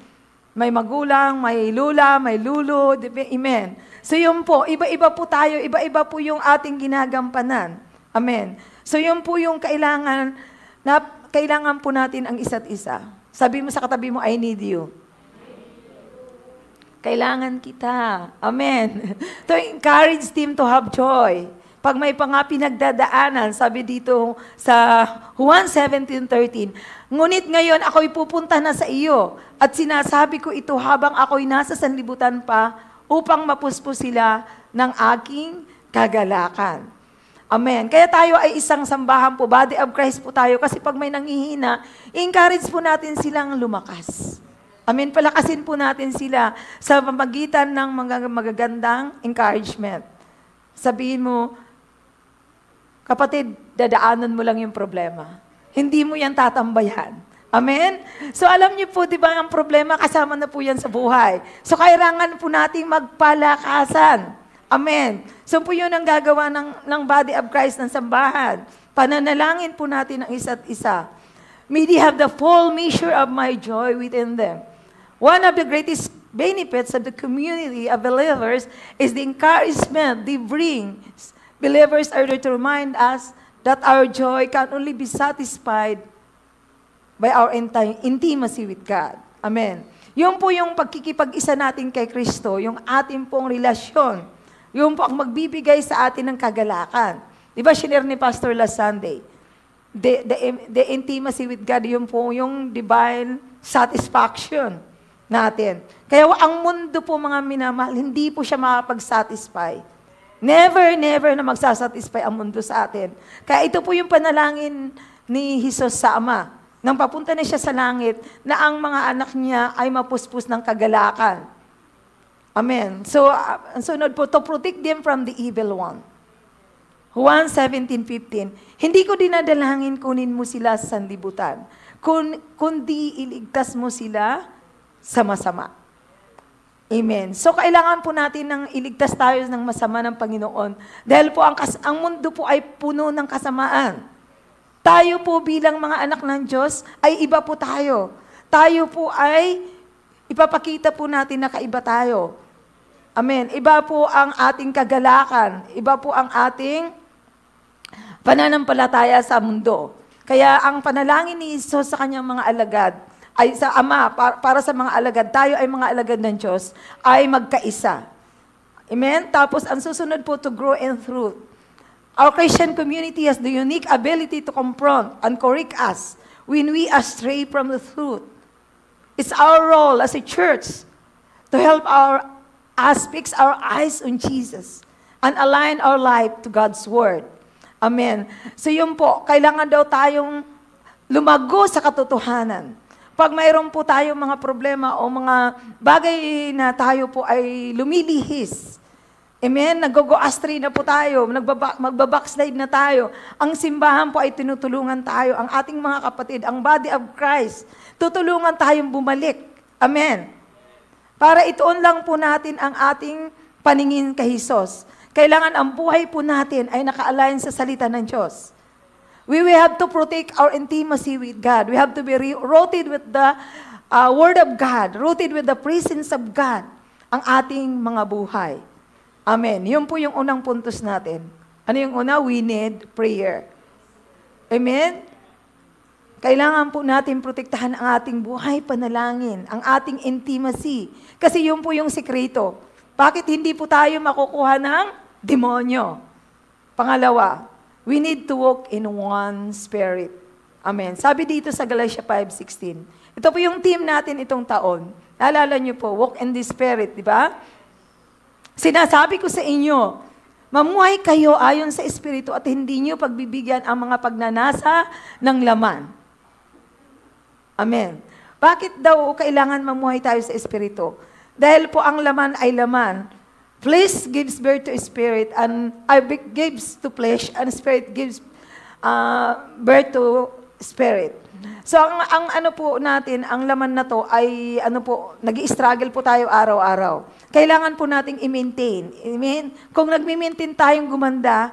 May magulang, may lula, may lulo. Amen. So yun po, iba-iba po tayo, iba-iba po yung ating ginagampanan. Amen. So yun po yung kailangan po natin ang isa't isa. Sabi mo sa katabi mo, I need you. Kailangan kita. Amen. To encourage them to have joy. Pag may pa nga pinagdadaanan, sabi dito sa Juan 17:13, ngunit ngayon ako'y pupunta na sa iyo at sinasabi ko ito habang ako'y nasa sanlibutan pa upang mapuspos sila ng aking kagalakan. Amen. Kaya tayo ay isang sambahan po, body of Christ po tayo kasi pag may nanghihina, encourage po natin silang lumakas. Amen. Palakasin po natin sila sa pamagitan ng mga magagandang encouragement. Sabihin mo, kapatid, dadaanan mo lang yung problema. Hindi mo yan tatambayan. Amen? So alam niyo po, di ba, ang problema kasama na po yan sa buhay. So kailangan po nating magpalakasan. Amen. So po yun ang gagawa ng body of Christ ng sambahan. Pananalangin po natin ang isa't isa. May they have the full measure of my joy within them. One of the greatest benefits of the community of believers is the encouragement they bring. Believers are there to remind us that our joy can only be satisfied by our intimacy with God. Amen. Yun po yung pagkikipag-isa natin kay Kristo, yung ating pong relasyon. Yun po ang magbibigay sa atin ng kagalakan. Di ba, share ni Pastor last Sunday? The intimacy with God, yun po yung divine satisfaction natin. Kaya ang mundo po, mga minamahal, hindi po siya makapag-satisfy. Never na magsasatisfy ang mundo sa atin. Kaya ito po yung panalangin ni Jesus sa Ama. Nang papunta na siya sa langit, na ang mga anak niya ay mapuspos ng kagalakan. Amen. So, ang sunod po, to protect them from the evil one. Juan 17:15, hindi ko dinadalangin kunin mo sila sa sanlibutan, kundi iligtas mo sila sa masama. Amen. So, kailangan po natin ng iligtas tayo ng masama ng Panginoon. Dahil po, ang mundo po ay puno ng kasamaan. Tayo po bilang mga anak ng Diyos, ay iba po tayo. Tayo po ay, ipapakita po natin na kaiba tayo. Amen. Iba po ang ating kagalakan. Iba po ang ating pananampalataya sa mundo. Kaya ang panalangin ni Jesus sa kanyang mga alagad, ay sa Ama, para sa mga alagad, tayo ay mga alagad ng Diyos, ay magkaisa. Amen? Tapos, ang susunod po, to grow in truth. Our Christian community has the unique ability to confront and correct us when we astray from the truth. It's our role as a church to help us fix our eyes on Jesus and align our life to God's Word. Amen. So yun po, kailangan daw tayong lumago sa katotohanan. Pag mayroon po tayong mga problema o mga bagay na tayo po ay lumilihis, amen, nag-go-astray na po tayo, magbabackslide na tayo, ang simbahan po ay tinutulungan tayo, ang ating mga kapatid, ang body of Christ, tutulungan tayong bumalik. Amen. Para ituon lang po natin ang ating paningin kay Jesus. Kailangan ang buhay po natin ay naka-align sa salita ng Diyos. We will have to protect our intimacy with God. We have to be rooted with the Word of God, rooted with the presence of God, ang ating mga buhay. Amen. Yun po yung unang puntos natin. Ano yung una? We need prayer. Amen? Kailangan po natin protektahan ang ating buhay panalangin, ang ating intimacy. Kasi yun po yung sikreto. Bakit hindi po tayo makukuha ng demonyo? Pangalawa, we need to walk in one spirit. Amen. Sabi dito sa Galatia 5:16. Ito po yung team natin itong taon. Naalala niyo po, walk in the spirit, di ba? Sinasabi ko sa inyo, mamuhay kayo ayon sa Espiritu at hindi niyo pagbibigyan ang mga pagnanasa ng laman. Amen. Bakit daw kailangan mamuhay tayo sa Espiritu? Dahil po ang laman ay laman. Flesh gives birth to spirit, and gives to flesh, and spirit gives birth to spirit. So, ang ano po natin, ang laman na to ay, ano po, nag-i-struggle po tayo araw-araw. Kailangan po nating i-maintain. Amen? Kung nag-maintain tayong gumanda,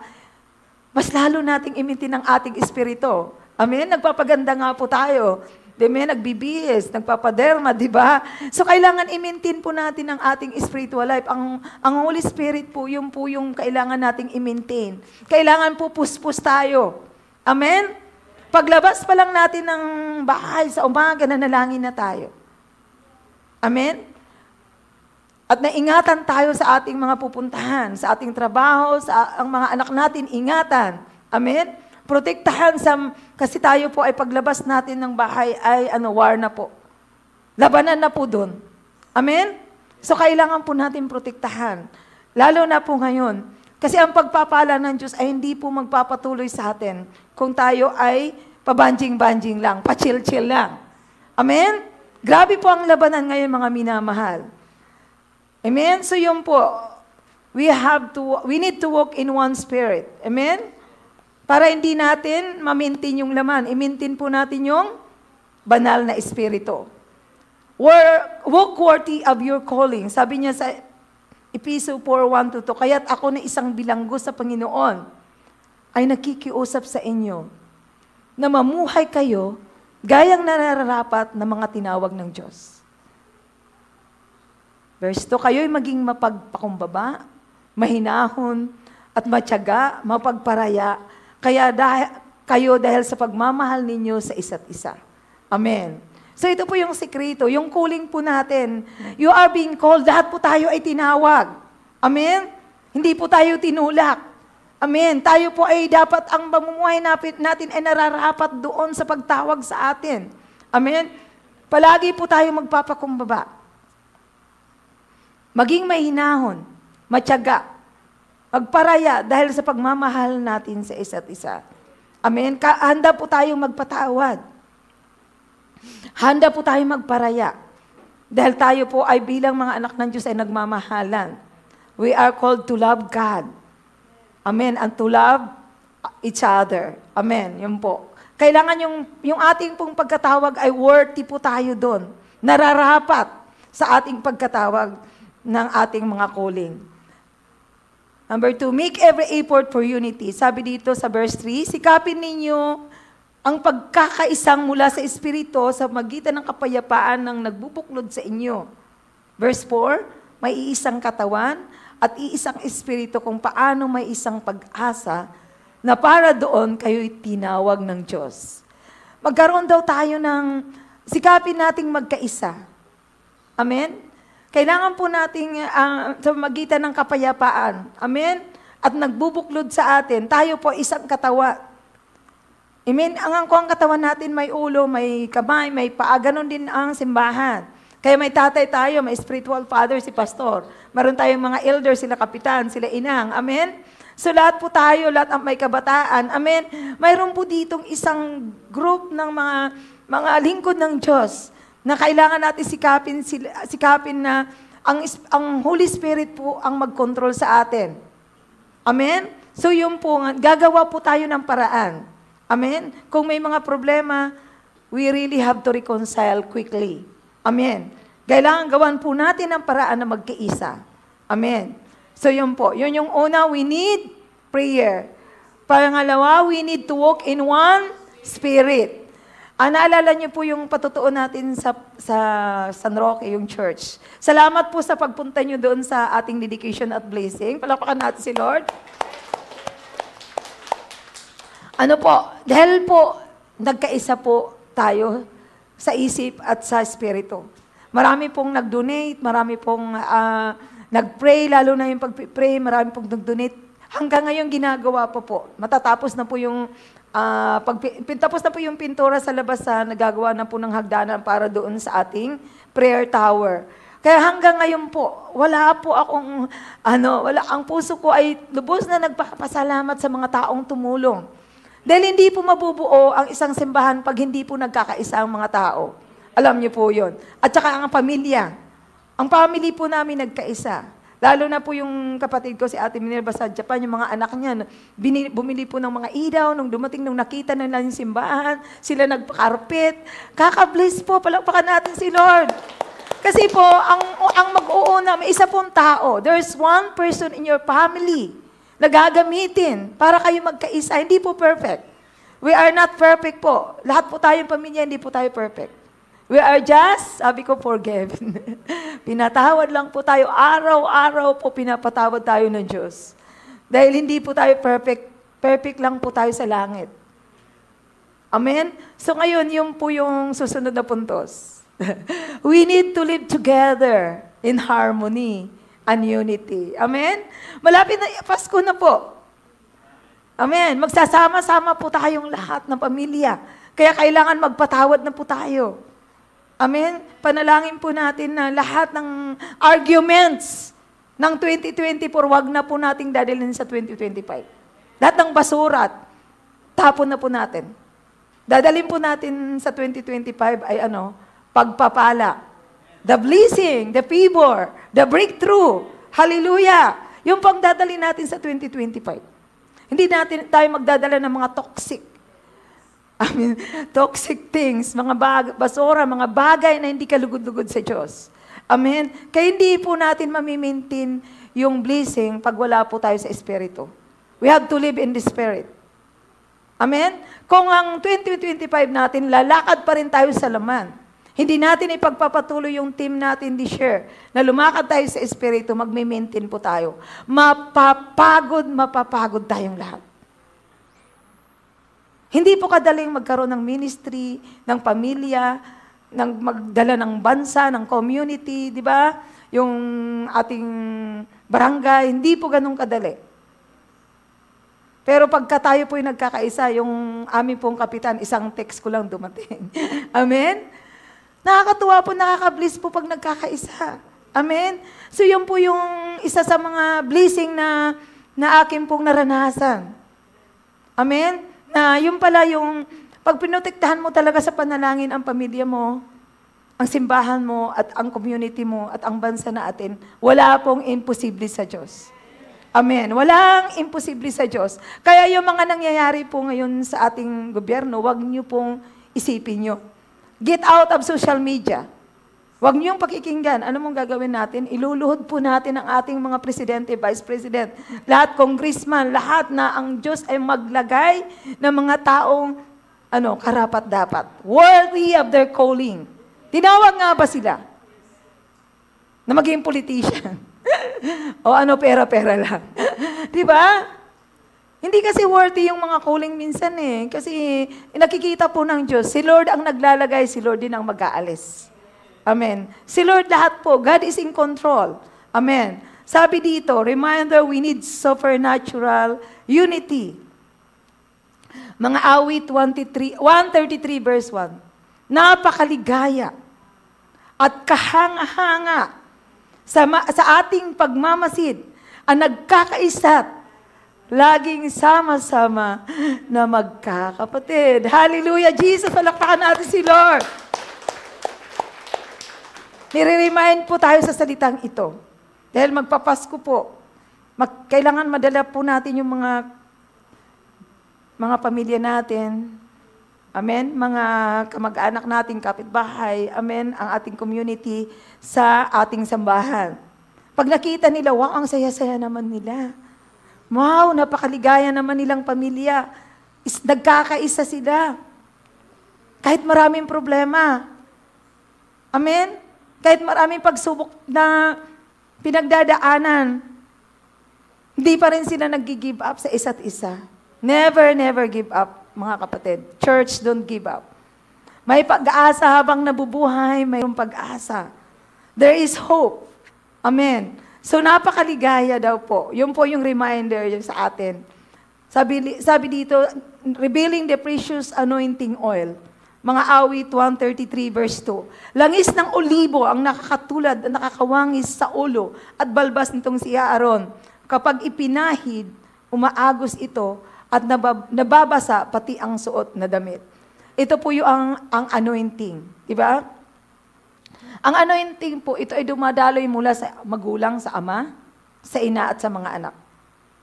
mas lalo nating i-maintain ang ating espiritu. Amen? Nagpapaganda nga po tayo. Amen? Nagbibihis, nagpapaderma, di ba? So, kailangan i-maintain po natin ang ating spiritual life. Ang Holy Spirit po yung kailangan nating i-maintain. Kailangan po puspos tayo. Amen? Paglabas pa lang natin ng bahay sa umaga, nanalangin na tayo. Amen? At naingatan tayo sa ating mga pupuntahan, sa ating trabaho, sa ang mga anak natin, ingatan. Amen? Protektahan kasi tayo po ay paglabas natin ng bahay ay war na po. Labanan na po doon. Amen? So kailangan po natin protektahan. Lalo na po ngayon. Kasi ang pagpapala ng Diyos ay hindi po magpapatuloy sa atin kung tayo ay pabanjing-banjing lang, pa-chill-chill lang. Amen? Grabe po ang labanan ngayon, mga minamahal. Amen? So yun po, we need to walk in one spirit. Amen? Para hindi natin ma-maintain yung laman. I-maintain po natin yung banal na espiritu. Walk worthy of your calling. Sabi niya sa Ephesians 4:1-2, kaya't ako na isang bilanggo sa Panginoon ay nakikiusap sa inyo na mamuhay kayo gayang nararapat na mga tinawag ng Diyos. Verse 2, kayo'y maging mapagpakumbaba, mahinahon, at matyaga, mapagparaya, kayo dahil sa pagmamahal ninyo sa isa't isa. Amen. So ito po yung sikreto, yung calling po natin. You are being called, lahat po tayo ay tinawag. Amen? Hindi po tayo tinulak. Amen. Tayo po ay dapat, ang pamumuhay natin ay nararapat doon sa pagtawag sa atin. Amen? Palagi po tayo magpapakumbaba. Maging mahinahon, matyaga, magparaya dahil sa pagmamahal natin sa isa't isa. Amen? Handa po tayong magpatawad. Handa po tayong magparaya. Dahil tayo po ay bilang mga anak ng Diyos ay nagmamahalan. We are called to love God. Amen? And to love each other. Amen? Yun po. Kailangan yung ating pong pagkatawag ay worthy po tayo doon. Nararapat sa ating pagkatawag ng ating mga calling. Number 2, make every effort for unity. Sabi dito sa verse 3, sikapin ninyo ang pagkakaisang mula sa Espiritu sa magitan ng kapayapaan ng nagbubuklod sa inyo. Verse 4, may iisang katawan at iisang Espiritu kung paano may isang pag-asa na para doon kayo'y tinawag ng Diyos. Magkaroon daw tayo ng sikapin nating magkaisa. Amen? Kailangan po nating sa magitan ng kapayapaan. Amen? At nagbubuklod sa atin. Tayo po isang katawan. Amen? Ang katawan natin may ulo, may kamay, may paa. Ganon din ang simbahan. Kaya may tatay tayo, may spiritual father, si pastor. Meron tayong mga elders, sila kapitan, sila inang. Amen? So lahat po tayo, lahat ang may kabataan. Amen? Mayroon po ditong isang group ng mga lingkod ng Diyos na kailangan natin sikapin na ang Holy Spirit po ang mag-control sa atin. Amen? So yun po, gagawa po tayo ng paraan. Amen? Kung may mga problema, we really have to reconcile quickly. Amen? Kailangan gawan po natin ang paraan na magkaisa. Amen? So yun po. Yun yung una, we need prayer. Pangalawa, we need to walk in one spirit. Naalala niyo po yung patutuon natin sa San Roque, yung church. Salamat po sa pagpunta niyo doon sa ating dedication at blessing. Palakpakan natin si Lord. Ano po, dahil po nagkaisa po tayo sa isip at sa espiritu. Marami pong nag-donate, marami pong nag-pray, lalo na yung pag-pray, marami pong nag-donate. Hanggang ngayon ginagawa po. Matatapos na po yung tapos na po yung pintura sa labas nagagawa na po ng hagdanan para doon sa ating prayer tower. Kaya hanggang ngayon po, wala po akong, ang puso ko ay lubos na nagpapasalamat sa mga taong tumulong. Dahil hindi po mabubuo ang isang simbahan pag hindi po nagkakaisa ang mga tao. Alam niyo po yun. At saka ang pamilya. Ang family po namin nagkaisa. Lalo na po yung kapatid ko, si Ate Minerva sa Japan, yung mga anak niya, bumili po ng mga ilaw, nung nakita na yung simbahan, sila nagpakarpet. Kaka-bless po, palakpakan natin si Lord. Kasi po, ang mag-uuna, may isa pong tao. There's one person in your family na gagamitin para kayo magkaisa. Hindi po perfect. We are not perfect po. Lahat po tayong pamilya, hindi po tayo perfect. We are just, sabi ko, forgiven. Pinatawad lang po tayo. Araw-araw po pinapatawad tayo ng Diyos. Dahil hindi po tayo perfect. Perfect lang po tayo sa langit. Amen? So ngayon, yun po yung susunod na puntos. We need to live together in harmony and unity. Amen? Malapit na, Pasko na po. Amen? Magsasama-sama po tayong lahat ng pamilya. Kaya kailangan magpatawad na po tayo. Amen? Panalangin po natin na lahat ng arguments ng 2024, wag na po nating dadalhin sa 2025. Lahat ng basura, tapon na po natin. Dadalhin po natin sa 2025 ay pagpapala. The blessing, the favor, the breakthrough. Hallelujah! Yung pang dadalhin natin sa 2025. Hindi natin tayo magdadala ng mga toxic things, mga basura, mga bagay na hindi kalugod-lugod sa Diyos. Amen? Kaya hindi po natin mamimintin yung blessing pag wala po tayo sa Espiritu. We have to live in the Spirit. Amen? Kung ang 2025 natin, lalakad pa rin tayo sa laman. Hindi natin ipagpapatuloy yung team natin this year na lumakad tayo sa Espiritu, magme-maintain po tayo. Mapapagod tayong lahat. Hindi po kadaling magkaroon ng ministry, ng pamilya, ng magdala ng bansa, ng community, di ba? Yung ating barangay, hindi po ganun kadali. Pero pagka tayo po'y nagkakaisa, yung aming pong kapitan, isang text ko lang dumating. Amen? Nakakatuwa po, nakaka-bless po pag nagkakaisa. Amen? So yun po yung isa sa mga blessing na akin pong naranasan. Amen? Na yung pala yung, pag pinotektahan mo talaga sa panalangin ang pamilya mo, ang simbahan mo, at ang community mo, at ang bansa natin, wala pong imposible sa Diyos. Amen. Walang imposible sa Diyos. Kaya yung mga nangyayari po ngayon sa ating gobyerno, wag niyo pong isipin nyo. Get out of social media. Huwag niyong pakikinggan. Ano mong gagawin natin? Iluluhod po natin ang ating mga presidente, vice president, lahat, congressman, lahat na ang Diyos ay maglagay ng mga taong karapat-dapat. Worthy of their calling. Tinawag nga ba sila na maging politician? O pera-pera lang. Di ba? Hindi kasi worthy yung mga calling minsan eh. Kasi nakikita po ng Diyos, si Lord ang naglalagay, si Lord din ang mag-aalis. Amen. Si Lord lahat po. God is in control. Amen. Sabi dito, reminder, we need supernatural unity. Mga awit 133 verse 1. Napakaligaya at kahanga-hanga sa ating pagmamasid ang nagkakaisat, laging sama-sama na magkakapatid. Hallelujah! Jesus, palakpakan natin si Lord. Nire-remind po tayo sa salitang ito. Dahil magpapasko po, kailangan madala po natin yung mga pamilya natin. Amen? Mga kamag-anak natin, kapitbahay. Amen? Ang ating community sa ating sambahan. Pag nakita nila, wow, ang saya-saya naman nila. Wow, napakaligaya naman nilang pamilya. Nagkakaisa sila. Kahit maraming problema. Amen? Kahit maraming pagsubok na pinagdadaanan, hindi pa rin sila nag-give up sa isa't isa. Never, never give up, mga kapatid. Church, don't give up. May pag-asa habang nabubuhay, mayroong pag-asa. There is hope. Amen. So, napakaligaya daw po. Yun po yung reminder yung sa atin. Sabi dito, revealing the precious anointing oil. Mga awit 133 verse 2. Langis ng olibo ang nakakatulad, nakakawangis sa ulo at balbas nitong si Aaron. Kapag ipinahid, umaagos ito at nababasa pati ang suot na damit. Ito po yung ang anointing. Diba? Ang anointing po, ito ay dumadaloy mula sa magulang, sa ama, sa ina at sa mga anak.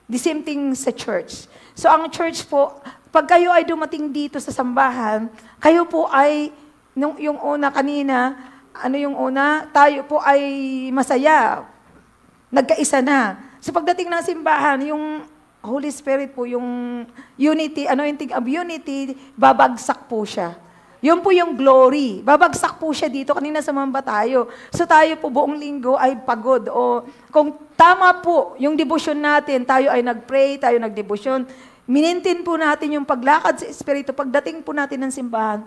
The same thing sa church. So ang church po, pag kayo ay dumating dito sa sambahan, kayo po ay, yung una kanina, tayo po ay masaya. Nagkaisa na. So pagdating ng simbahan, yung Holy Spirit po, yung unity, anointing of unity, babagsak po siya. Yun po yung glory. Babagsak po siya dito. Kanina sumamba tayo. So tayo po buong linggo ay pagod. O kung tama po yung devotion natin, tayo ay nag-pray, tayo nag-devotion, minintin po natin yung paglakad sa Espiritu. Pagdating po natin ng simbahan,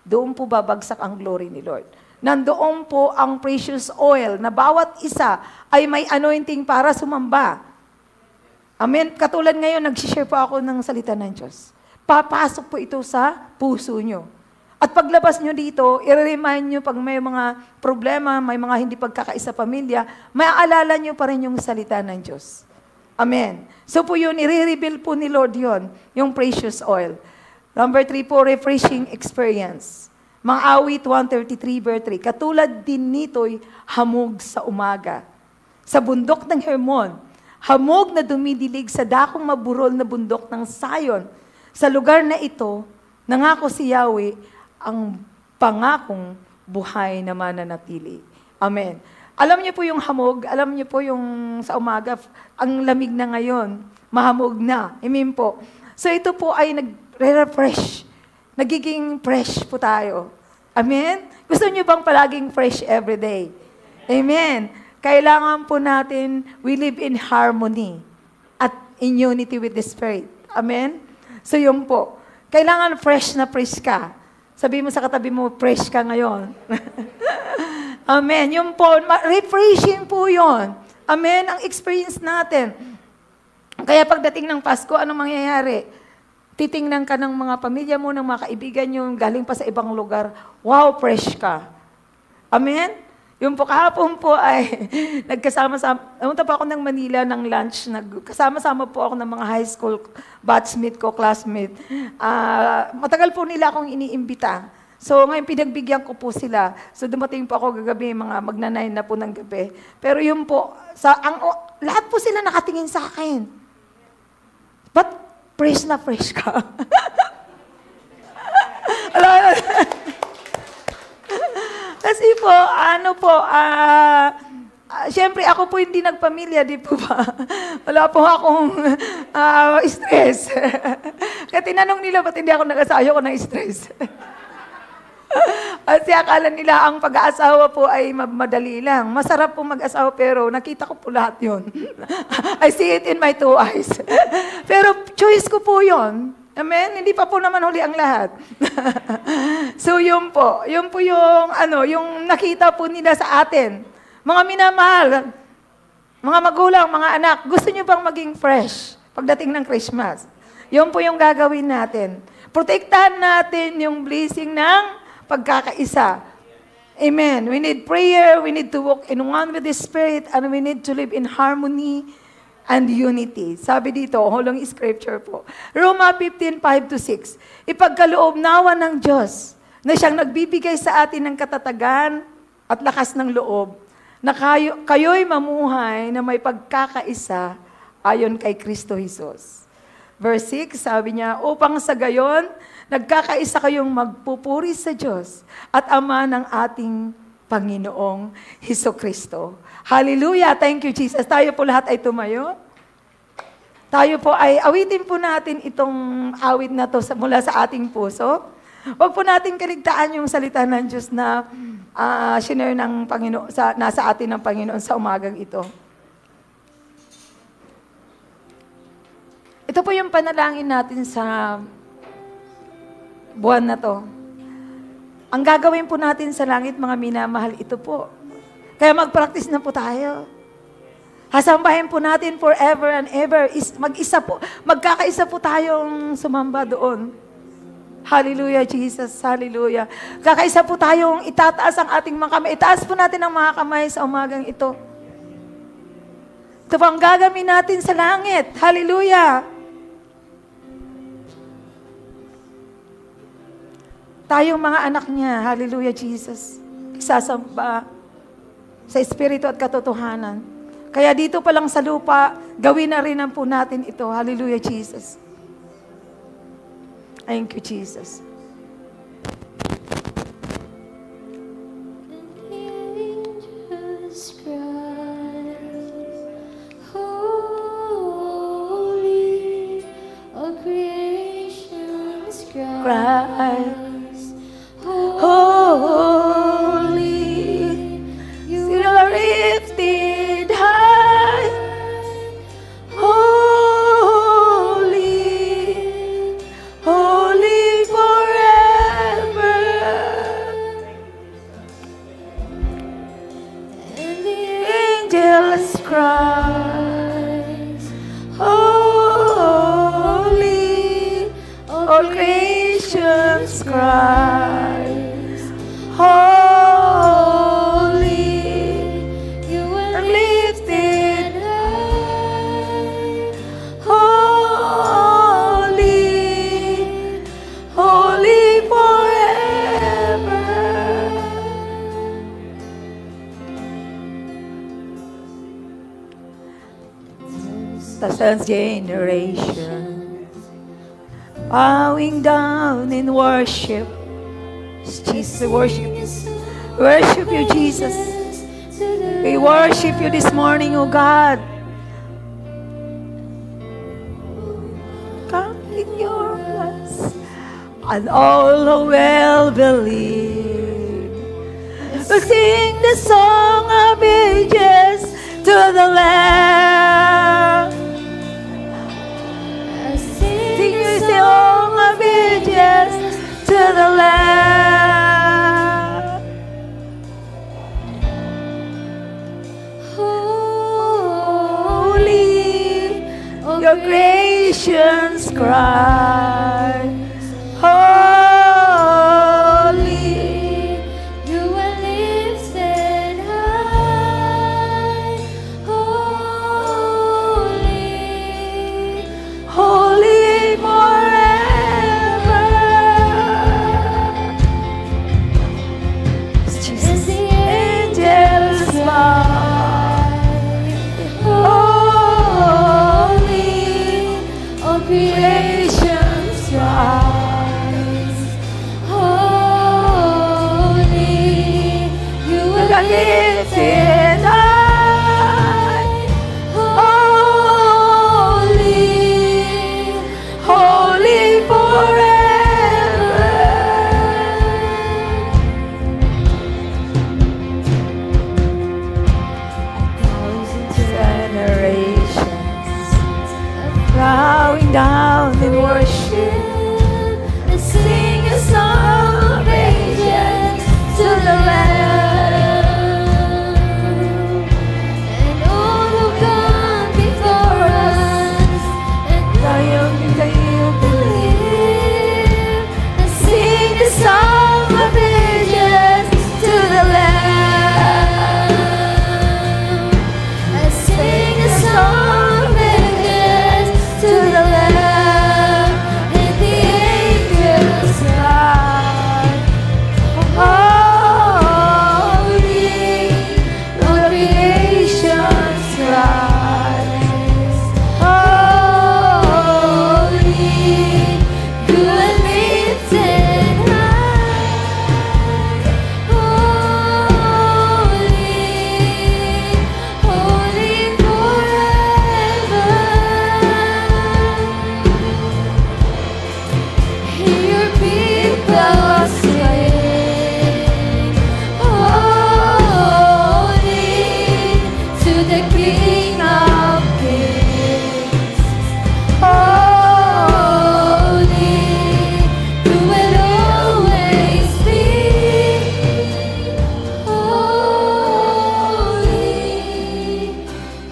doon po babagsak ang glory ni Lord. Nandoon po ang precious oil na bawat isa ay may anointing para sumamba. Amen. Katulad ngayon, nag-share po ako ng salita ng Diyos. Papasok po ito sa puso nyo. At paglabas nyo dito, i-remind nyo pag may mga problema, may mga hindi pagkakaisa pamilya, maaalala nyo pa rin yung salita ng Diyos. Amen. So po yun, i-reveal po ni Lord yun, yung precious oil. Number 3 po, refreshing experience. Mga awit 133 verse 3. Katulad din nito'y hamog sa umaga. Sa bundok ng Hermon, hamog na dumidilig sa dakong maburol na bundok ng Sayon. Sa lugar na ito, nangako si Yahweh, ang pangakong buhay na mananatili. Amen. Alam niyo po yung hamog, alam niyo po yung sa umaga, ang lamig na ngayon, mahamog na. Amen po. So ito po ay nagre-refresh. Nagiging fresh po tayo. Amen? Gusto niyo bang palaging fresh everyday? Amen. Kailangan po natin, we live in harmony at in unity with the Spirit. Amen? So yun po. Kailangan fresh na fresh ka. Sabi mo sa katabi mo, fresh ka ngayon. Amen. Yun po, refreshing po yun. Amen. Ang experience natin. Kaya pagdating ng Pasko, anong mangyayari? Titingnan ka ng mga pamilya mo, ng mga kaibigan nyo, galing pa sa ibang lugar. Wow, fresh ka. Amen? Yung po kahapon po ay nagkasama-sama, namunta pa ako ng Manila ng lunch, nagkasama-sama po ako ng mga high school batchmate ko, classmate. Matagal po nila akong iniimbita. So ngayon pinagbigyan ko po sila. So dumating po ako gagabi, mga magna-9 na po ng gabi. Pero yun po, lahat po sila nakatingin sa akin. But fresh na fresh ka. Kasi po, siyempre ako po hindi nagpamilya, di po ba? Wala po akong stress. Kaya tinanong nila, ba't hindi ako nag-asawa ko ng stress? Kasi akala nila ang pag-aasawa po ay madali lang. Masarap po mag-asawa pero nakita ko po lahat yun. I see it in my 2 eyes. Pero choice ko po yun. Amen? Hindi pa po naman huli ang lahat. So yun po yung yung nakita po nila sa atin. Mga minamahal, mga magulang, mga anak, gusto nyo bang maging fresh pagdating ng Christmas? Yun po yung gagawin natin. Protektahan natin yung blessing ng pagkakaisa. Amen. We need prayer, we need to walk in one with the Spirit, and we need to live in harmony and unity. Sabi dito, hulong scripture po. Roma 15:5-6. Ipagkaloob nawa ng Diyos na siyang nagbibigay sa atin ng katatagan at lakas ng loob na kayo'y mamuhay na may pagkakaisa ayon kay Kristo Jesus. Verse 6, sabi niya, upang sa gayon, nagkakaisa kayong magpupuri sa Diyos at Ama ng ating Panginoong Hesukristo. Hallelujah! Thank you, Jesus. Tayo po lahat ay tumayo. Tayo po ay awitin po natin itong awit na to mula sa ating puso. Huwag po natin kaligtaan yung salita ng Diyos na shinare ng Panginoon, nasa atin ng Panginoon sa umagang ito. Ito po yung panalangin natin sa buwan na to. Ang gagawin po natin sa langit, mga minamahal, ito po. Kaya mag-practice na po tayo. Hasambahin po natin forever and ever. Mag-isa po, magkakaisa po tayong sumamba doon. Hallelujah, Jesus. Hallelujah. Kakaisa po tayong itataas ang ating mga kamay. Itaas po natin ang mga kamay sa umagang ito. Ito po ang gagawin natin sa langit. Hallelujah. Tayong mga anak niya, hallelujah, Jesus, isasamba sa Espiritu at katotohanan. Kaya dito pa lang sa lupa, gawin na rin po natin ito. Hallelujah, Jesus. Thank you, Jesus. Angels cry, holy, all creations cries, Holy, you are lifted high. Holy, holy forever. and the Angels cries, holy, all creations cries, holy, you are are lifted high, holy, holy forever. The son's generation bowing down in worship. Jesus, worship you. Worship you, Jesus. We worship you this morning, oh God. Come in your presence, and all who will believe will sing the song of ages to the Lamb. Sing the song of ages to the Lamb. Holy, your creations cry. Holy, you are lifted high, holy, holy forever. Jesus, the angels fly. Holy, all creations rise. holy, you You are are lifted high. Holy, holy forever. Generations bowing down in worship, sing a song of ages to the Lamb. and all who come before us, and Zion, Zion, believe, and sing the song of ages to the Lamb. and sing a song of ages to the Lamb, and the angels cry. Holy, all creations rise. Holy, you are lifted high, holy, holy forever. Hear your people sing, holy, to the King of Kings. Holy, you will always be. Holy,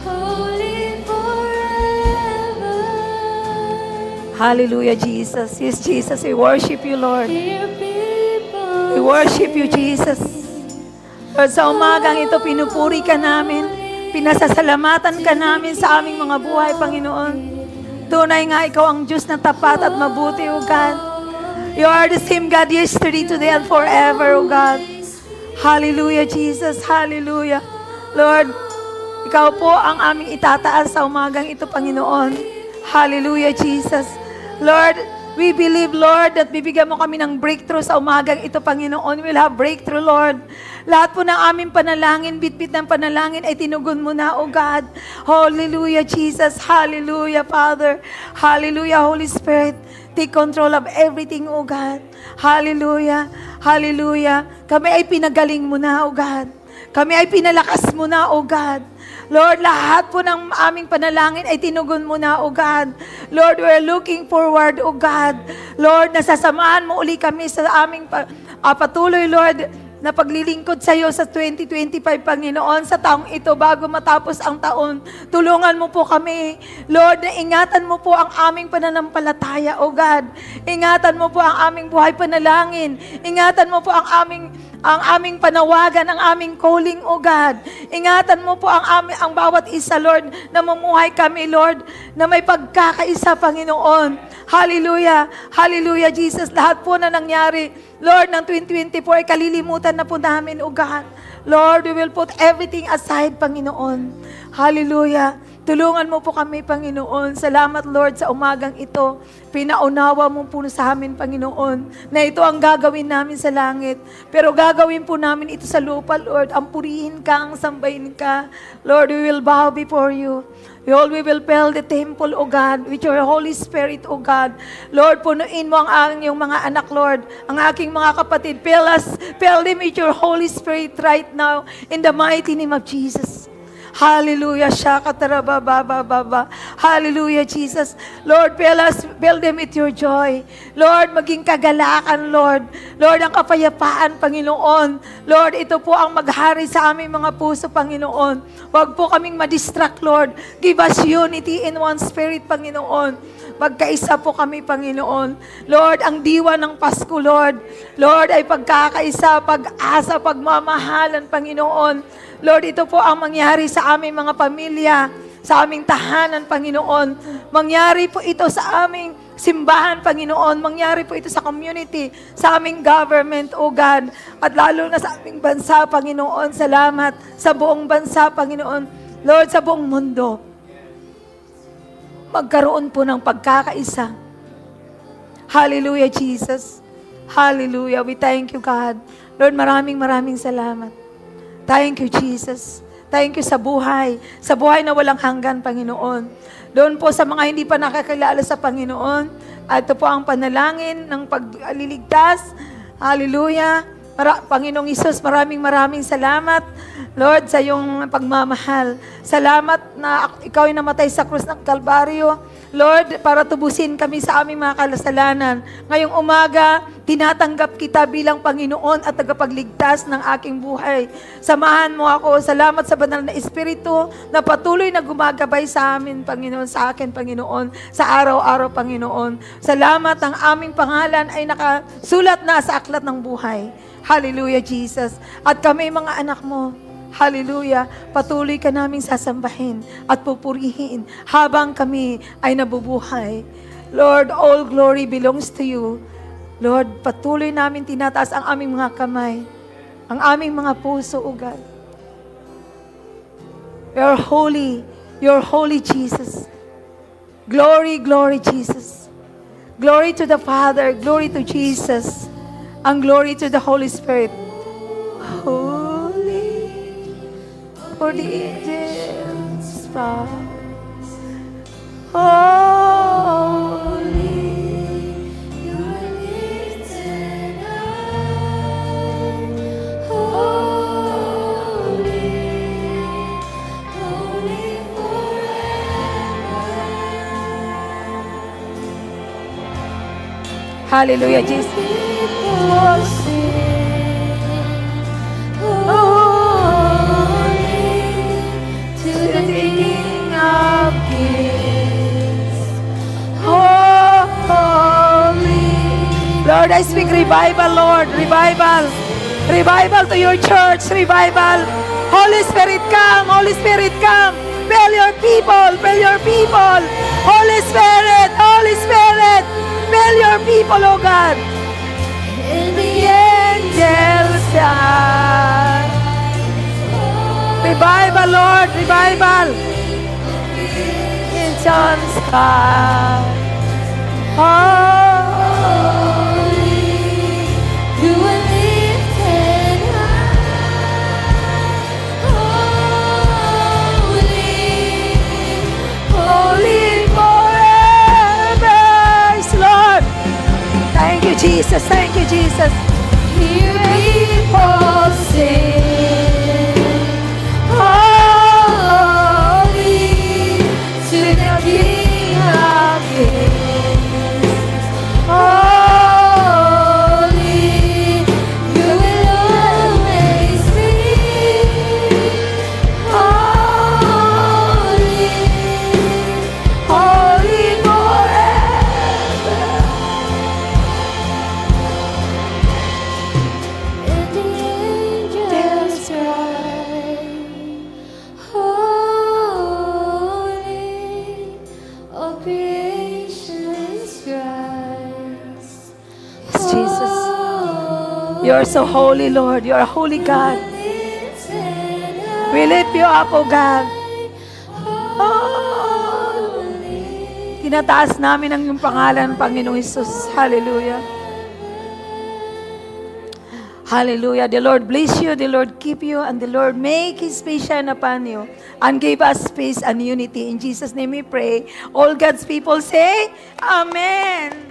holy forever. Hallelujah, Jesus. Yes, Jesus, we worship you, Lord. Hear people We worship you, Jesus. Lord, sa umagang ito, pinupuri ka namin. Pinasasalamatan ka namin sa aming mga buhay, Panginoon. Tunay nga, ikaw ang Diyos na tapat at mabuti, O God. You are the same God yesterday, today, and forever, O God. Hallelujah, Jesus. Hallelujah. Lord, Ikaw po ang aming itataas sa umagang ito, Panginoon. Hallelujah, Jesus. Lord, we believe, Lord, that bibigyan mo kami ng breakthrough sa umagang ito, Panginoon. We'll have breakthrough, Lord. Lahat po ng aming panalangin, bitbit ng panalangin ay tinugon mo na, O God. Hallelujah, Jesus. Hallelujah, Father. Hallelujah, Holy Spirit. Take control of everything, O God. Hallelujah. Hallelujah. Kami ay pinagaling mo na, O God. Kami ay pinalakas mo na, O God. Lord, lahat po ng aming panalangin ay tinugon mo na, O God. Lord, we're looking forward, O God. Lord, nasasamahan mo uli kami sa aming patuloy, Lord, na paglilingkod sa iyo sa 2025, Panginoon, sa taong ito bago matapos ang taon. Tulungan mo po kami, Lord, na ingatan mo po ang aming pananampalataya, O God. Ingatan mo po ang aming buhay panalangin. Ingatan mo po ang aming panawagan, ang aming calling, O God. Ingatan mo po ang bawat isa, Lord, na mamuhay kami, Lord, na may pagkakaisa, Panginoon. Hallelujah. Hallelujah, Jesus. Lahat po na nangyari, Lord, ng 2024 ay kalilimutan na po namin, O God. Lord, we will put everything aside, Panginoon. Hallelujah. Tulungan mo po kami, Panginoon. Salamat, Lord, sa umagang ito. Pinaunawa mo po sa amin, Panginoon, na ito ang gagawin namin sa langit. Pero gagawin po namin ito sa lupa, Lord. Ang purihin ka, ang sambahin ka. Lord, we will bow before you. Lord, we will fill the temple, O God, with your Holy Spirit, O God. Lord, punuin mo ang iyong mga anak, Lord. Ang aking mga kapatid, fill them with your Holy Spirit right now in the mighty name of Jesus. Hallelujah. Shakatarababababa. Hallelujah, Jesus. Lord, fill them with your joy. Lord, maging kagalakan, Lord. Lord, ang kapayapaan, Panginoon. Lord, ito po ang maghari sa aming mga puso, Panginoon. Huwag po kaming madistract, Lord. Give us unity in one spirit, Panginoon. Magkaisa po kami, Panginoon. Lord, ang diwa ng Pasko, Lord. Lord, ay pagkakaisa, pag-asa, pagmamahalan, Panginoon. Lord, ito po ang mangyari sa aming mga pamilya, sa aming tahanan, Panginoon. Mangyari po ito sa aming simbahan, Panginoon. Mangyari po ito sa community, sa aming government, O God. At lalo na sa aming bansa, Panginoon. Salamat sa buong bansa, Panginoon. Lord, sa buong mundo. Magkaroon po ng pagkakaisa. Hallelujah, Jesus. Hallelujah. We thank you, God. Lord, maraming salamat. Thank you, Jesus. Thank you sa buhay na walang hanggan, Panginoon. Doon po sa mga hindi pa nakakilala sa Panginoon, ito po ang panalangin ng pagliligtas. Hallelujah. Panginoong Isus, maraming salamat, Lord, sa iyong pagmamahal. Salamat na ikaw ay namatay sa krus ng Kalbaryo, Lord, para tubusin kami sa aming mga kasalanan. Ngayong umaga, tinatanggap kita bilang Panginoon at tagapagligtas ng aking buhay. Samahan mo ako. Salamat sa banal na Espiritu na patuloy na gumagabay sa amin, Panginoon, sa akin, Panginoon, sa araw-araw, Panginoon. Salamat ang aming pangalan ay nakasulat na sa aklat ng buhay. Hallelujah, Jesus. At kami, mga anak mo, hallelujah, patuloy ka naming sasambahin at pupurihin habang kami ay nabubuhay. Lord, all glory belongs to you. Lord, patuloy namin tinataas ang aming mga kamay, ang aming mga puso, O God. You're holy, Jesus. Glory, Jesus. Glory to the Father, glory to Jesus, and glory to the Holy Spirit. For the angels bow. Holy, you're lifted high. Holy, holy forever. Hallelujah, Jesus. Lord, I speak revival, Lord. Revival. Revival to your church. Revival. Holy Spirit, come. Holy Spirit, come. Fill your people. Fill your people. Holy Spirit. Holy Spirit. Fill your people, oh God. And the angels sing. Revival. Revival, Lord. Revival. In the sky. Holy, you are lifted high. Holy forever. Yes, Lord. Thank you, Jesus. Thank you, Jesus. Hear people sing, holy to the King of Kings. Holy, you will always be. Holy, holy forever. And the angels cry, holy, all creations cries. Yes, Jesus. You are so holy, Lord. You are a holy God. We lift you up, O God. Tinataas namin ang iyong pangalan, Panginoong Hesus. Hallelujah. Hallelujah. The Lord bless you, the Lord keep you, and the Lord make His face shine upon you, and give us peace and unity. In Jesus' name we pray. All God's people say, Amen.